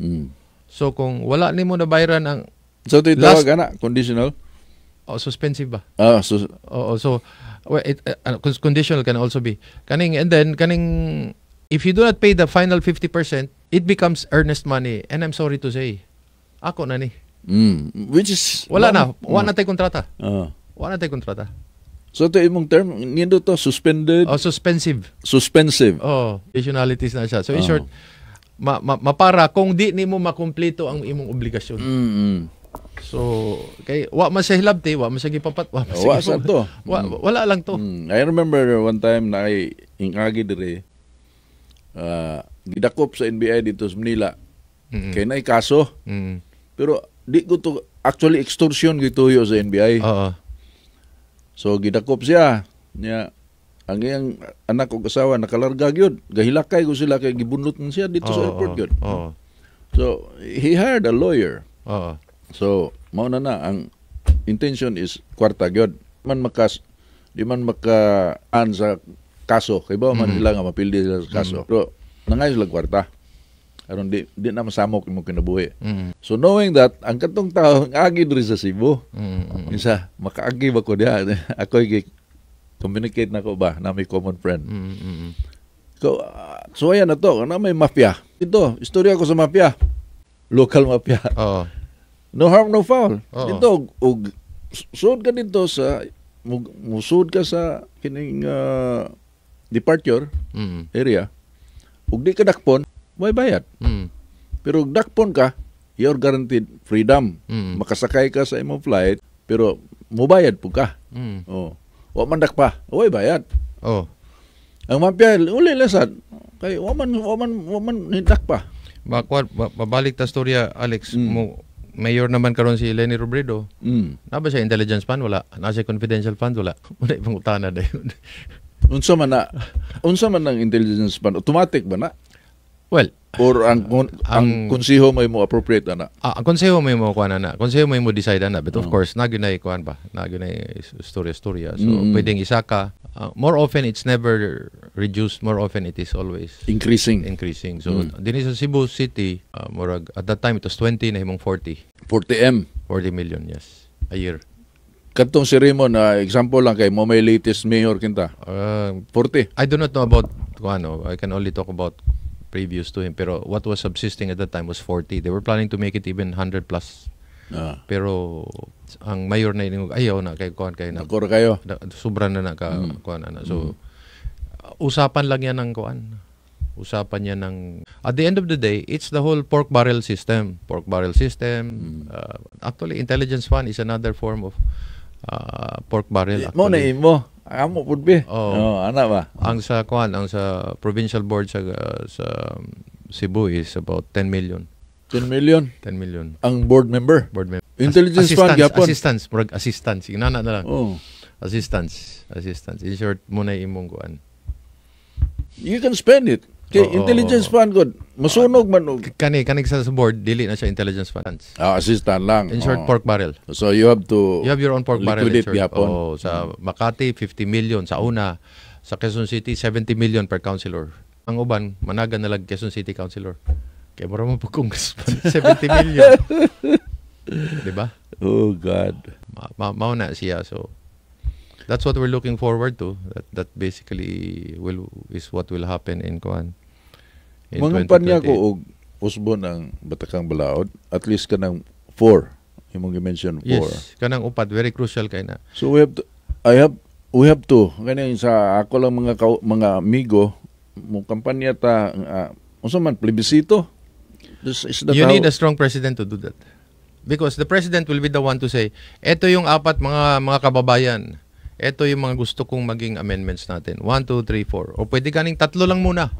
S2: So kung wala nimo na bayaran ang
S1: so ito tawag ana conditional
S2: suspensive ba?
S1: So
S2: conditional can also be kaning, and then kaning if you do not pay the final 50%, it becomes earnest money, and I'm sorry to say, ako na ni.
S1: Which is
S2: Wala na tay kontrata. Wala na tay kontrata.
S1: So ito imong term nindo to suspended
S2: Suspensive. Conditionalities na siya. So in short, mapara kung di nimo makumpleto ang imong obligasyon. So kay wa man sa hilabti, wa man sa gipapat, wa
S1: sa to.
S2: Wala lang to.
S1: I remember one time na ay ingagi dire gidakop sa NBI dito sa Manila. Kay naay kaso. Pero di ko to actually extortion gituyo sa NBI. So gidakop siya niya ang iyang anak o asawa nakalarga gyud, gahilakay ko sila kay gibunot man siya dito sa airport gyud. So he hired a lawyer. So mao na ang intention is kwarta gyud. Di man makaan sa kaso kay ba man sila nga mapildi sila sa kaso. Pero nangay sila kwarta. Aron di na masamok imong kinabuhi. So knowing that ang katong tao agi diri sa Cebu. Isa makaagi ba ko diha? Ako communicate na ko ba na may common friend. So ayan na to, na may mafia. Ito, istorya ko sa mafia. Local mafia. No harm, no foul. Dito, sud ka dito sa musud ka sa kining departure area. Ug di ka dakpon, may bayad. Pero dakpon ka, you're guaranteed freedom. Makasakay ka sa imong flight, pero mubayad po ka. Wa man dakpa, way bayad. Ang mafia uli lasad kay wa man dakpa.
S2: Babalik ta storya, Alex, mayor naman karon si Leni Robredo. Na ba siya intelligence fund? Wala. Na siya confidential fund? Wala. Wala pang utana dayon.
S1: Unsa man ang intelligence fund? Automatic ba na?
S2: Well,
S1: or ang konseho may mo appropriate ana.
S2: Ang konseho may mo kuan ana. Konseho may mo decide ana. But of course, naginay kuan ba? Naginay storya. So pwedeng isa ka. More often it's never reduced. More often it is always
S1: increasing.
S2: So dinhi sa Cebu City, murag at that time it was 20 na himong 40.
S1: 40
S2: million, yes, a year.
S1: Katong si Raymond, example lang kay mo may latest mayor kinta. 40.
S2: I do not know about kuano. I can only talk about previous to him, pero what was subsisting at that time was 40. They were planning to make it even 100 plus. Pero ang mayor na ining ayaw na kay kuan kay na
S1: kayo.
S2: Sobra na kuan ana. So usapan lang yan ng kuan. Usapan yan ng at the end of the day, it's the whole pork barrel system. Actually intelligence fund is another form of pork barrel.
S1: Mo na imo. Amo pud be. Ana ba?
S2: Ang sa provincial board sa Cebu is about 10 million.
S1: 10 million
S2: 10 million.
S1: ang board member.
S2: Board member.
S1: Intelligence fund gyapon.
S2: Assistance. Inana na lang.
S1: Oh.
S2: Assistance. In short, muna imong kuan.
S1: You can spend it. Kay intelligence fund god. Masunog man og
S2: Kani sa board dili na siya intelligence funds.
S1: assistant lang.
S2: In short, pork barrel.
S1: So you have
S2: your own pork barrel.
S1: liquidate gyapon.
S2: Sa Makati 50 million sa una, sa Quezon City 70 million per councilor. Ang uban managan na lang Quezon City councilor. Kay mura mo pag congressman 70 million. Di ba?
S1: Oh God.
S2: Mao na siya. So that's what we're looking forward to. That basically is what will happen in kuan.
S1: Mga panya ko og usbon ang Batakang Balaod, at least kanang 4. Imong gi-mention 4.
S2: Yes, kanang upat very crucial kay na.
S1: So we have to kanang sa ako lang mga amigo mo kampanya ta unsa man plebisito.
S2: You need a strong president to do that. Because the president will be the one to say, eto yung apat mga kababayan. Ito yung mga gusto kong maging amendments natin. 1, 2, 3, 4. O pwede kaning 3 lang muna.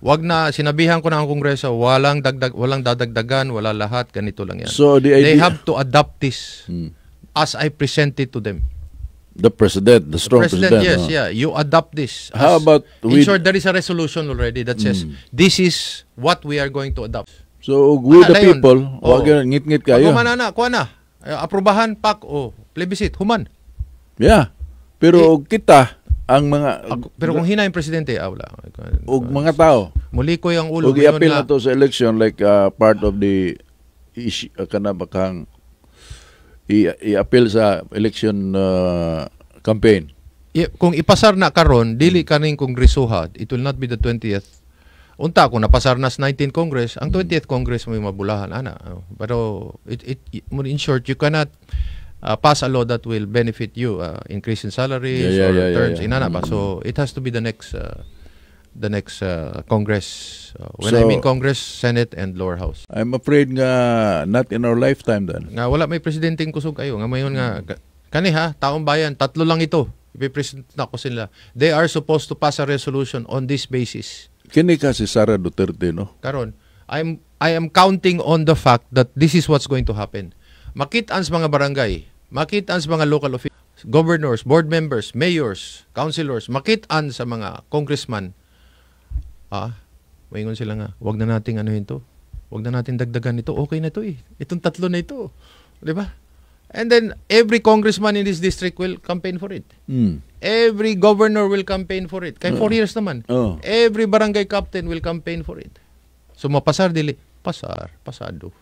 S2: Wag na, sinabihan ko na ang Kongreso, walang dadagdagan, wala lahat, ganito lang yan.
S1: So
S2: they have to adopt this as I present it to them.
S1: The president, the strong president.
S2: Yes, yeah. You adopt this.
S1: How about
S2: in short, there is a resolution already that says, this is what we are going to adopt.
S1: So, we the people, wag yun, ngit-ngit kayo.
S2: Kuha na. Aprobahan, plebiscite, human.
S1: Yeah. Pero kita, ang mga
S2: pero kung hina yung presidente, wala.
S1: Og mga tao.
S2: Muli ko yung ulo.
S1: Og i-appeal na to sa election like part of the kanabakang i-appeal sa election campaign.
S2: Kung ipasar na karon, dili kaning kongresuha, it will not be the 20th. Unta kung napasar na sa 19th Congress, ang 20th Congress may mabulahan ana. Pero in short, you cannot pass a law that will benefit you, increase in salaries or terms inana ba. So it has to be the next Congress. When I mean Congress, Senate and lower house.
S1: I'm afraid nga not in our lifetime then.
S2: Nga wala may presidenteng kusog kayo. Nga mayon nga kani taong bayan, 3 lang ito. Ipipresent na ko sila. They are supposed to pass a resolution on this basis.
S1: Kini ka si Sara Duterte, no?
S2: Karon, I am counting on the fact that this is what's going to happen. Makitaan sa mga barangay, makitaan sa mga local officials, governors, board members, mayors, councilors, makitaan sa mga congressman. Maingon sila nga, wag na nating anuhin to. Wag na natin dagdagan ito. Okay na to eh. Itong 3 na ito. Di ba? And then, every congressman in this district will campaign for it. Every governor will campaign for it. Kaya 4 years naman. Every barangay captain will campaign for it. So, mapasar, dili. Pasado.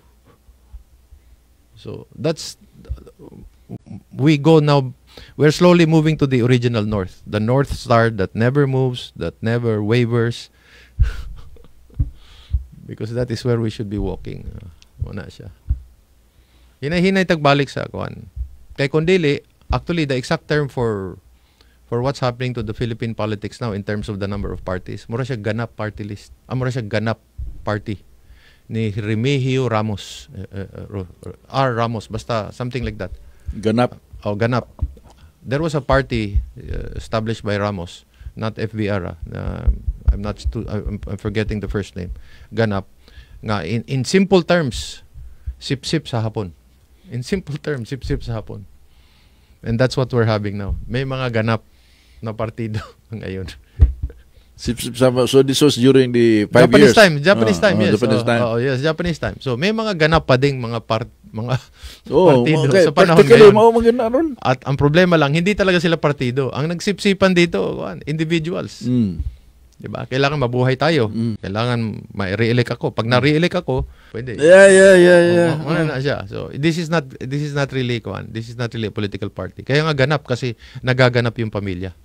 S2: So, we go now, we're slowly moving to the original North. The North Star that never moves, that never wavers. Because that is where we should be walking. Wala siya. Hinay-hinay tagbalik sa kuan. Kay kundili, actually the exact term for what's happening to the Philippine politics now in terms of the number of parties, mura siya ganap party list. Mura siya ganap party ni Remigio Ramos. R. Ramos, basta something like that.
S1: Ganap.
S2: Ganap. There was a party established by Ramos, not FVR. I'm forgetting the first name. Ganap. Nga in simple terms, sip-sip sa hapon. In simple terms, sip-sip sa hapon. And that's what we're having now. May mga ganap na partido ngayon.
S1: Sip-sip sa hapon. So this was during the 5 years?
S2: Japanese time, yes. Yes, Japanese time. So may mga ganap pa ding mga partido sa panahon ngayon. At ang problema lang, hindi talaga sila partido. Ang nagsipsipan dito, individuals. Diba? Kailangan mabuhay tayo. Kailangan ma-re-elect ako. Pag na-re-elect ako, pwede.
S1: Yeah.
S2: Ano na siya. So, this is not really a political party. Kaya nga ganap kasi nagaganap yung pamilya.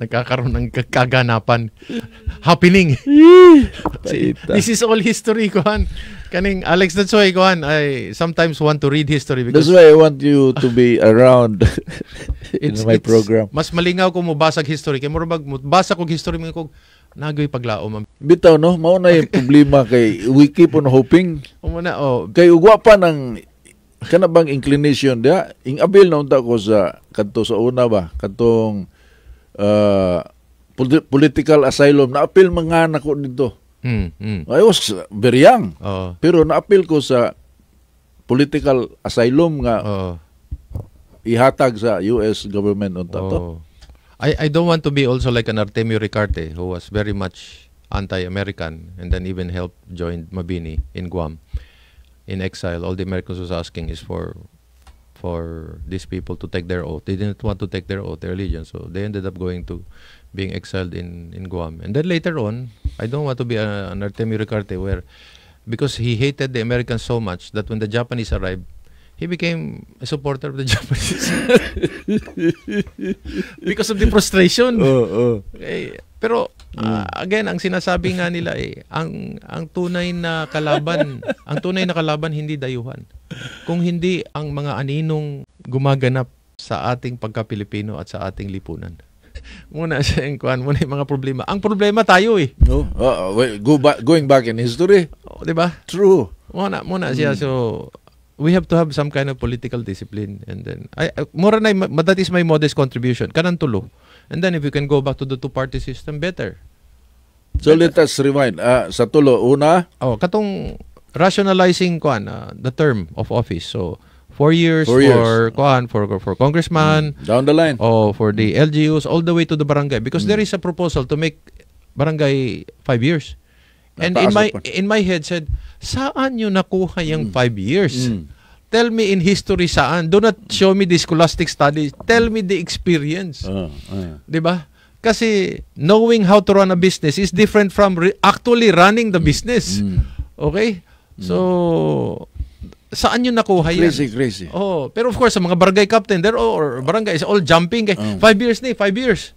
S2: Nagkakaroon ng kaganapan. Happening. This is all history, kuhan. Kaning Alex, that's why, kuhan, I sometimes want to read history.
S1: That's why I want you to be around in my program.
S2: Mas malingaw ko mo basag history. Kaya murabag, basa kong history mo kong nagoy paglaom.
S1: Bitaw, no? Mauna yung problema kay we keep on hoping. Kay ugwa pa ng kanabang inclination dia. Ing-abil na unta ko sa kanto sa una ba? Kantong political asylum. Na-appeal mga anak ko dito. I was very young.
S2: Oh.
S1: Pero na-appeal ko sa political asylum nga
S2: Oh.
S1: ihatag sa US government unta to.
S2: Oh. I don't want to be also like an Artemio Ricarte who was very much anti-American and then even helped join Mabini in Guam in exile. All the Americans was asking is for these people to take their oath. They didn't want to take their oath, their allegiance, so they ended up going to being exiled in Guam. And then later on, I don't want to be an Artemio Ricarte where, because he hated the Americans so much that when the Japanese arrived, he became a supporter of the Japanese because of the frustration. Pero again, ang sinasabi nga nila ang tunay na kalaban, hindi dayuhan. Kung hindi ang mga aninong gumaganap sa ating pagka-Pilipino at sa ating lipunan. Muna siya yung mga problema. Ang problema tayo
S1: No? Going back in history.
S2: Di ba?
S1: True.
S2: Muna siya. So, we have to have some kind of political discipline. And then, that is my modest contribution. Kanang tulo. And then, if you can go back to the two-party system, better.
S1: So, let us rewind. Sa tulo, una?
S2: Katong rationalizing the term of office. So, 4 years for congressman.
S1: Down the line.
S2: For the LGUs, all the way to the barangay. Because there is a proposal to make barangay 5 years. And in my head said, saan nyo nakuha yung 5 years? Tell me in history saan. Do not show me the scholastic studies. Tell me the experience. Diba? Kasi knowing how to run a business is different from actually running the business. Okay? So, saan nyo nakuha yan?
S1: Crazy.
S2: Pero of course, sa mga barangay captain, or barangay is all jumping. 5 years na 5 years.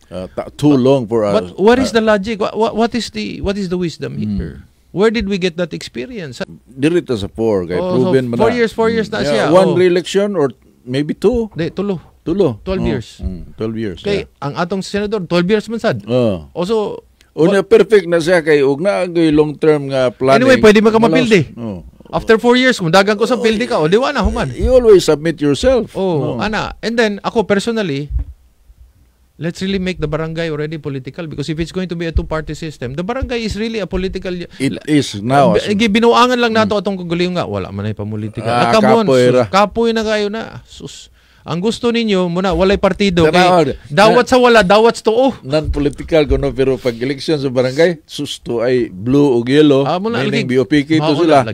S1: Too long for us.
S2: But what is the logic? What is the wisdom here? Where did we get that experience?
S1: Dirito sa 4. Proven mo na.
S2: 4 years na siya.
S1: One re-election or maybe 2.
S2: Tulo.
S1: 12
S2: years.
S1: 12 years.
S2: Okay, ang atong senador, 12 years man sad. Also,
S1: perfect na siya kay ug na long term nga planning.
S2: Anyway, pwede man ka mapildi. After 4 years, kung dagan ko sa pildi ka, di na human.
S1: You always submit yourself.
S2: Ana. And then, ako personally, let's really make the barangay already political because if it's going to be a two-party system, the barangay is really a political...
S1: It is now.
S2: Binuangan lang nato atong kaguliyong nga. Wala man ay pamulitika. Kapoy na kayo na. Sus. Ang gusto ninyo, muna, walay partido. Dawat sa wala, dawat sa tuo.
S1: Non-political, pero pag election sa barangay, susto ay blue o yellow. Meaning BOPK ito sila.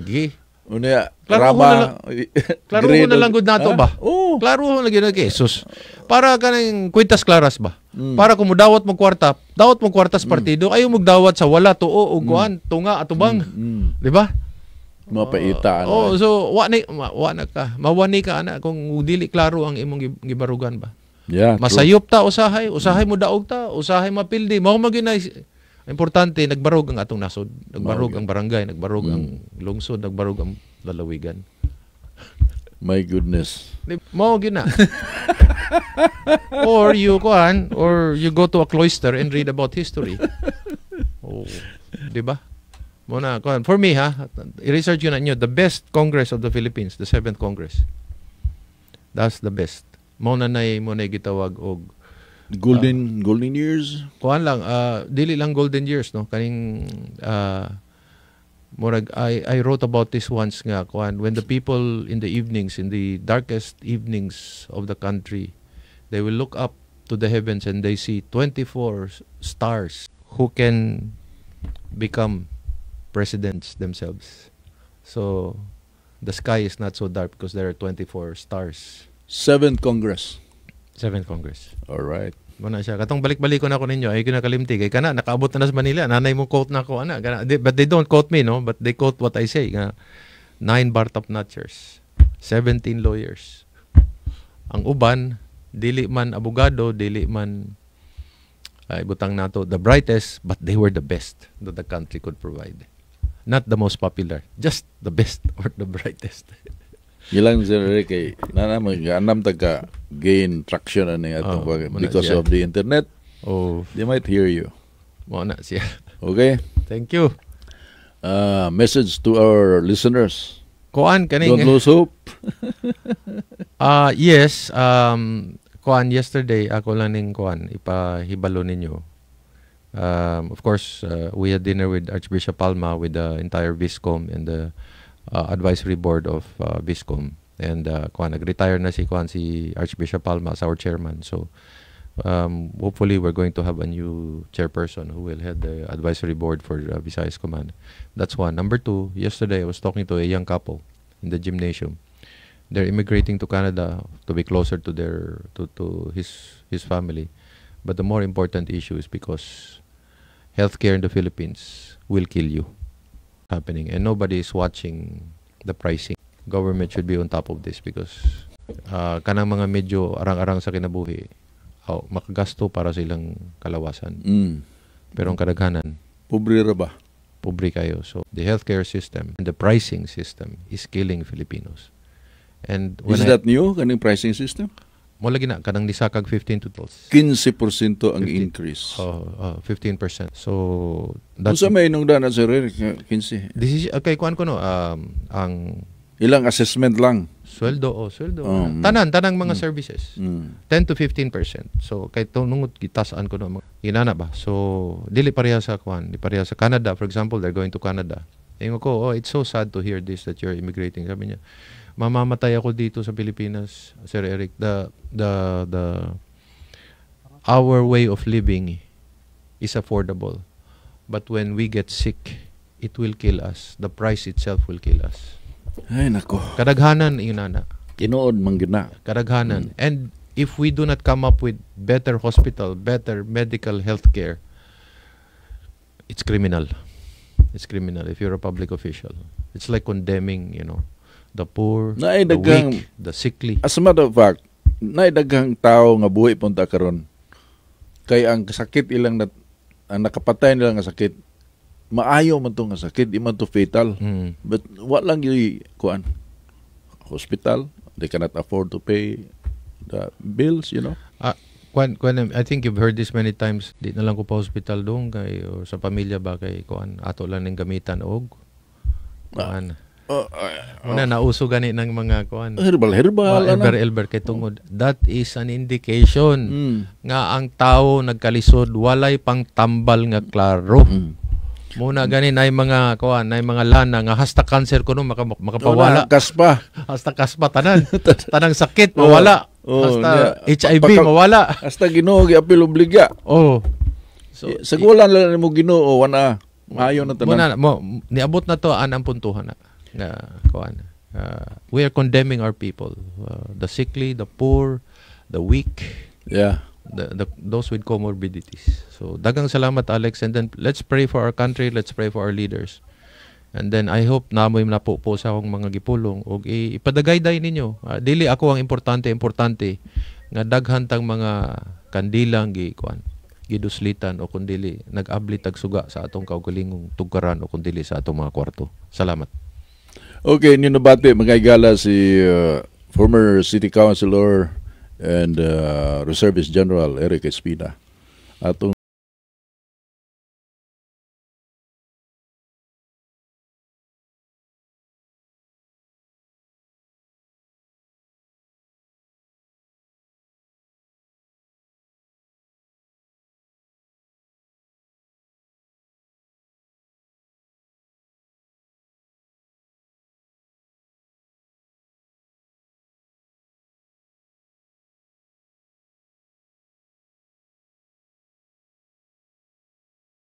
S1: Unya, Rama,
S2: klaro ko na lang gud nato ba? Klaro ko na gyud kay Jesus. Para kanang kwintas klaras ba? Para kung dawat mo kwarta sa partido, ayo magdawat sa wala tuo ug kuan, tunga atubang. Di ba?
S1: Mapaitaan.
S2: So mawani ka ana kung dili klaro ang imong gibarugan ba?
S1: Yeah.
S2: Masayop ta usahay mo daog ta, usahay mapildi, mao maginay. Importante, nagbarog ang atong nasod. Nagbarog ang barangay, nagbarog ang lungsod, nagbarog ang lalawigan.
S1: My goodness.
S2: Mao gina. Or you go to a cloister and read about history. Di ba? Muna, for me i-research yun na nyo, the best Congress of the Philippines, the 7th Congress. That's the best. Mao na gitawag og
S1: golden years.
S2: Kuan lang, dili lang golden years, no? Kaning I wrote about this once nga, when the people in the evenings, in the darkest evenings of the country, they will look up to the heavens and they see 24 stars who can become presidents themselves. So the sky is not so dark because there are 24 stars.
S1: 7th Congress.
S2: All
S1: right.
S2: Muna siya. Katong balik-balik ko na ko ninyo, ay kinakalimti. Kay kana, nakaabot na sa Manila. Nanay mo quote na ko, but they don't quote me, no? But they quote what I say. 9 bar top notchers. 17 lawyers. Ang uban, dili man abogado, dili man butang nato, the brightest, but they were the best that the country could provide. Not the most popular. Just the best or the brightest.
S1: Ilang sila kay nanam taga gain traction because of the internet. They might hear you.
S2: Muna siya.
S1: Okay.
S2: Thank you.
S1: Message to our listeners.
S2: Kuan kaning.
S1: Don't lose hope.
S2: Yes. Kuan yesterday ako lang ning kuan ipahibalo ninyo. Of course, we had dinner with Archbishop Palma, with the entire Viscom and the advisory board of Viscom. And nag-retire na si Archbishop Palma as our chairman. So hopefully we're going to have a new chairperson who will head the advisory board for Visayas Command. That's one. Number two, yesterday I was talking to a young couple in the gymnasium. They're immigrating to Canada to be closer to to his family. But the more important issue is because healthcare in the Philippines will kill you happening, and nobody is watching the pricing. Government should be on top of this because kanang mga medyo arang-arang sa kinabuhi, makagasto para silang kalawasan. Pero ang kadaghanan,
S1: pobre ra ba?
S2: Pobre kayo. So the healthcare system and the pricing system is killing Filipinos. And
S1: is that new, kaning pricing system?
S2: Mo lagi na kanang nisakag 15 to
S1: 15% ang increase.
S2: 15%. So that's
S1: Unsa may nung dana sir 15.
S2: This is okay kuan ko no ang
S1: ilang assessment lang.
S2: Sweldo. Tanang mga services. 10 to 15%. So kay tunungod gitasaan ko no inana ba. So dili pareha sa kuan, di pareha sa Canada. For example, they're going to Canada. Ingo ko, it's so sad to hear this that you're immigrating. Sabi niya, mamamatay ako dito sa Pilipinas, Sir Eric. Our way of living is affordable. But when we get sick, it will kill us. The price itself will kill us.
S1: Ay nako.
S2: Kadaghanan yun ana.
S1: Tinuod man gina.
S2: Kadaghanan. And if we do not come up with better hospital, better medical health care, it's criminal. It's criminal if you're a public official. It's like condemning, the poor, the weak, the sickly.
S1: As a matter of fact, naidaghang tao nga buhi punta karon. Kay ang sakit ilang ang nakapatay nila nga sakit, maayo man to nga sakit, di man to fatal. But what lang yung kuan? Hospital, they cannot afford to pay the bills,
S2: I think you've heard this many times. Di na lang ko pa hospital doon kay or sa pamilya ba kay kuan ato lang ning gamitan og kuan. Una nauso gani ng mga kuan.
S1: Herbal
S2: elber kay tungod. That is an indication nga ang tao nagkalisod walay pang tambal nga klaro. Muna gani nay mga kuan, nay mga lana nga hasta cancer kuno makapawala.
S1: Kaspa.
S2: Hasta kaspa tanan. Tanang sakit mawala. Hasta HIV mawala.
S1: Hasta Ginoo giapil obliga.
S2: So
S1: sagulan lang mo Ginoo wana maayo na tanan.
S2: Niabot na to ang puntuhan na nga kuan. We are condemning our people, the sickly, the poor, the weak.
S1: Yeah.
S2: Those with comorbidities. So dagang salamat Alex, and then let's pray for our country, let's pray for our leaders. And then I hope namoy na po sa akong mga gipulong og ipadagayday ninyo. Dili ako ang importante nga daghan tang mga kandilang giduslitan o kundili nag-abli tag suga sa atong kaugalingong tugkaran o kundili sa atong mga kwarto. Salamat.
S1: Okay, ninabati magagala si former city councilor and Reservist General Eric Espina. Atong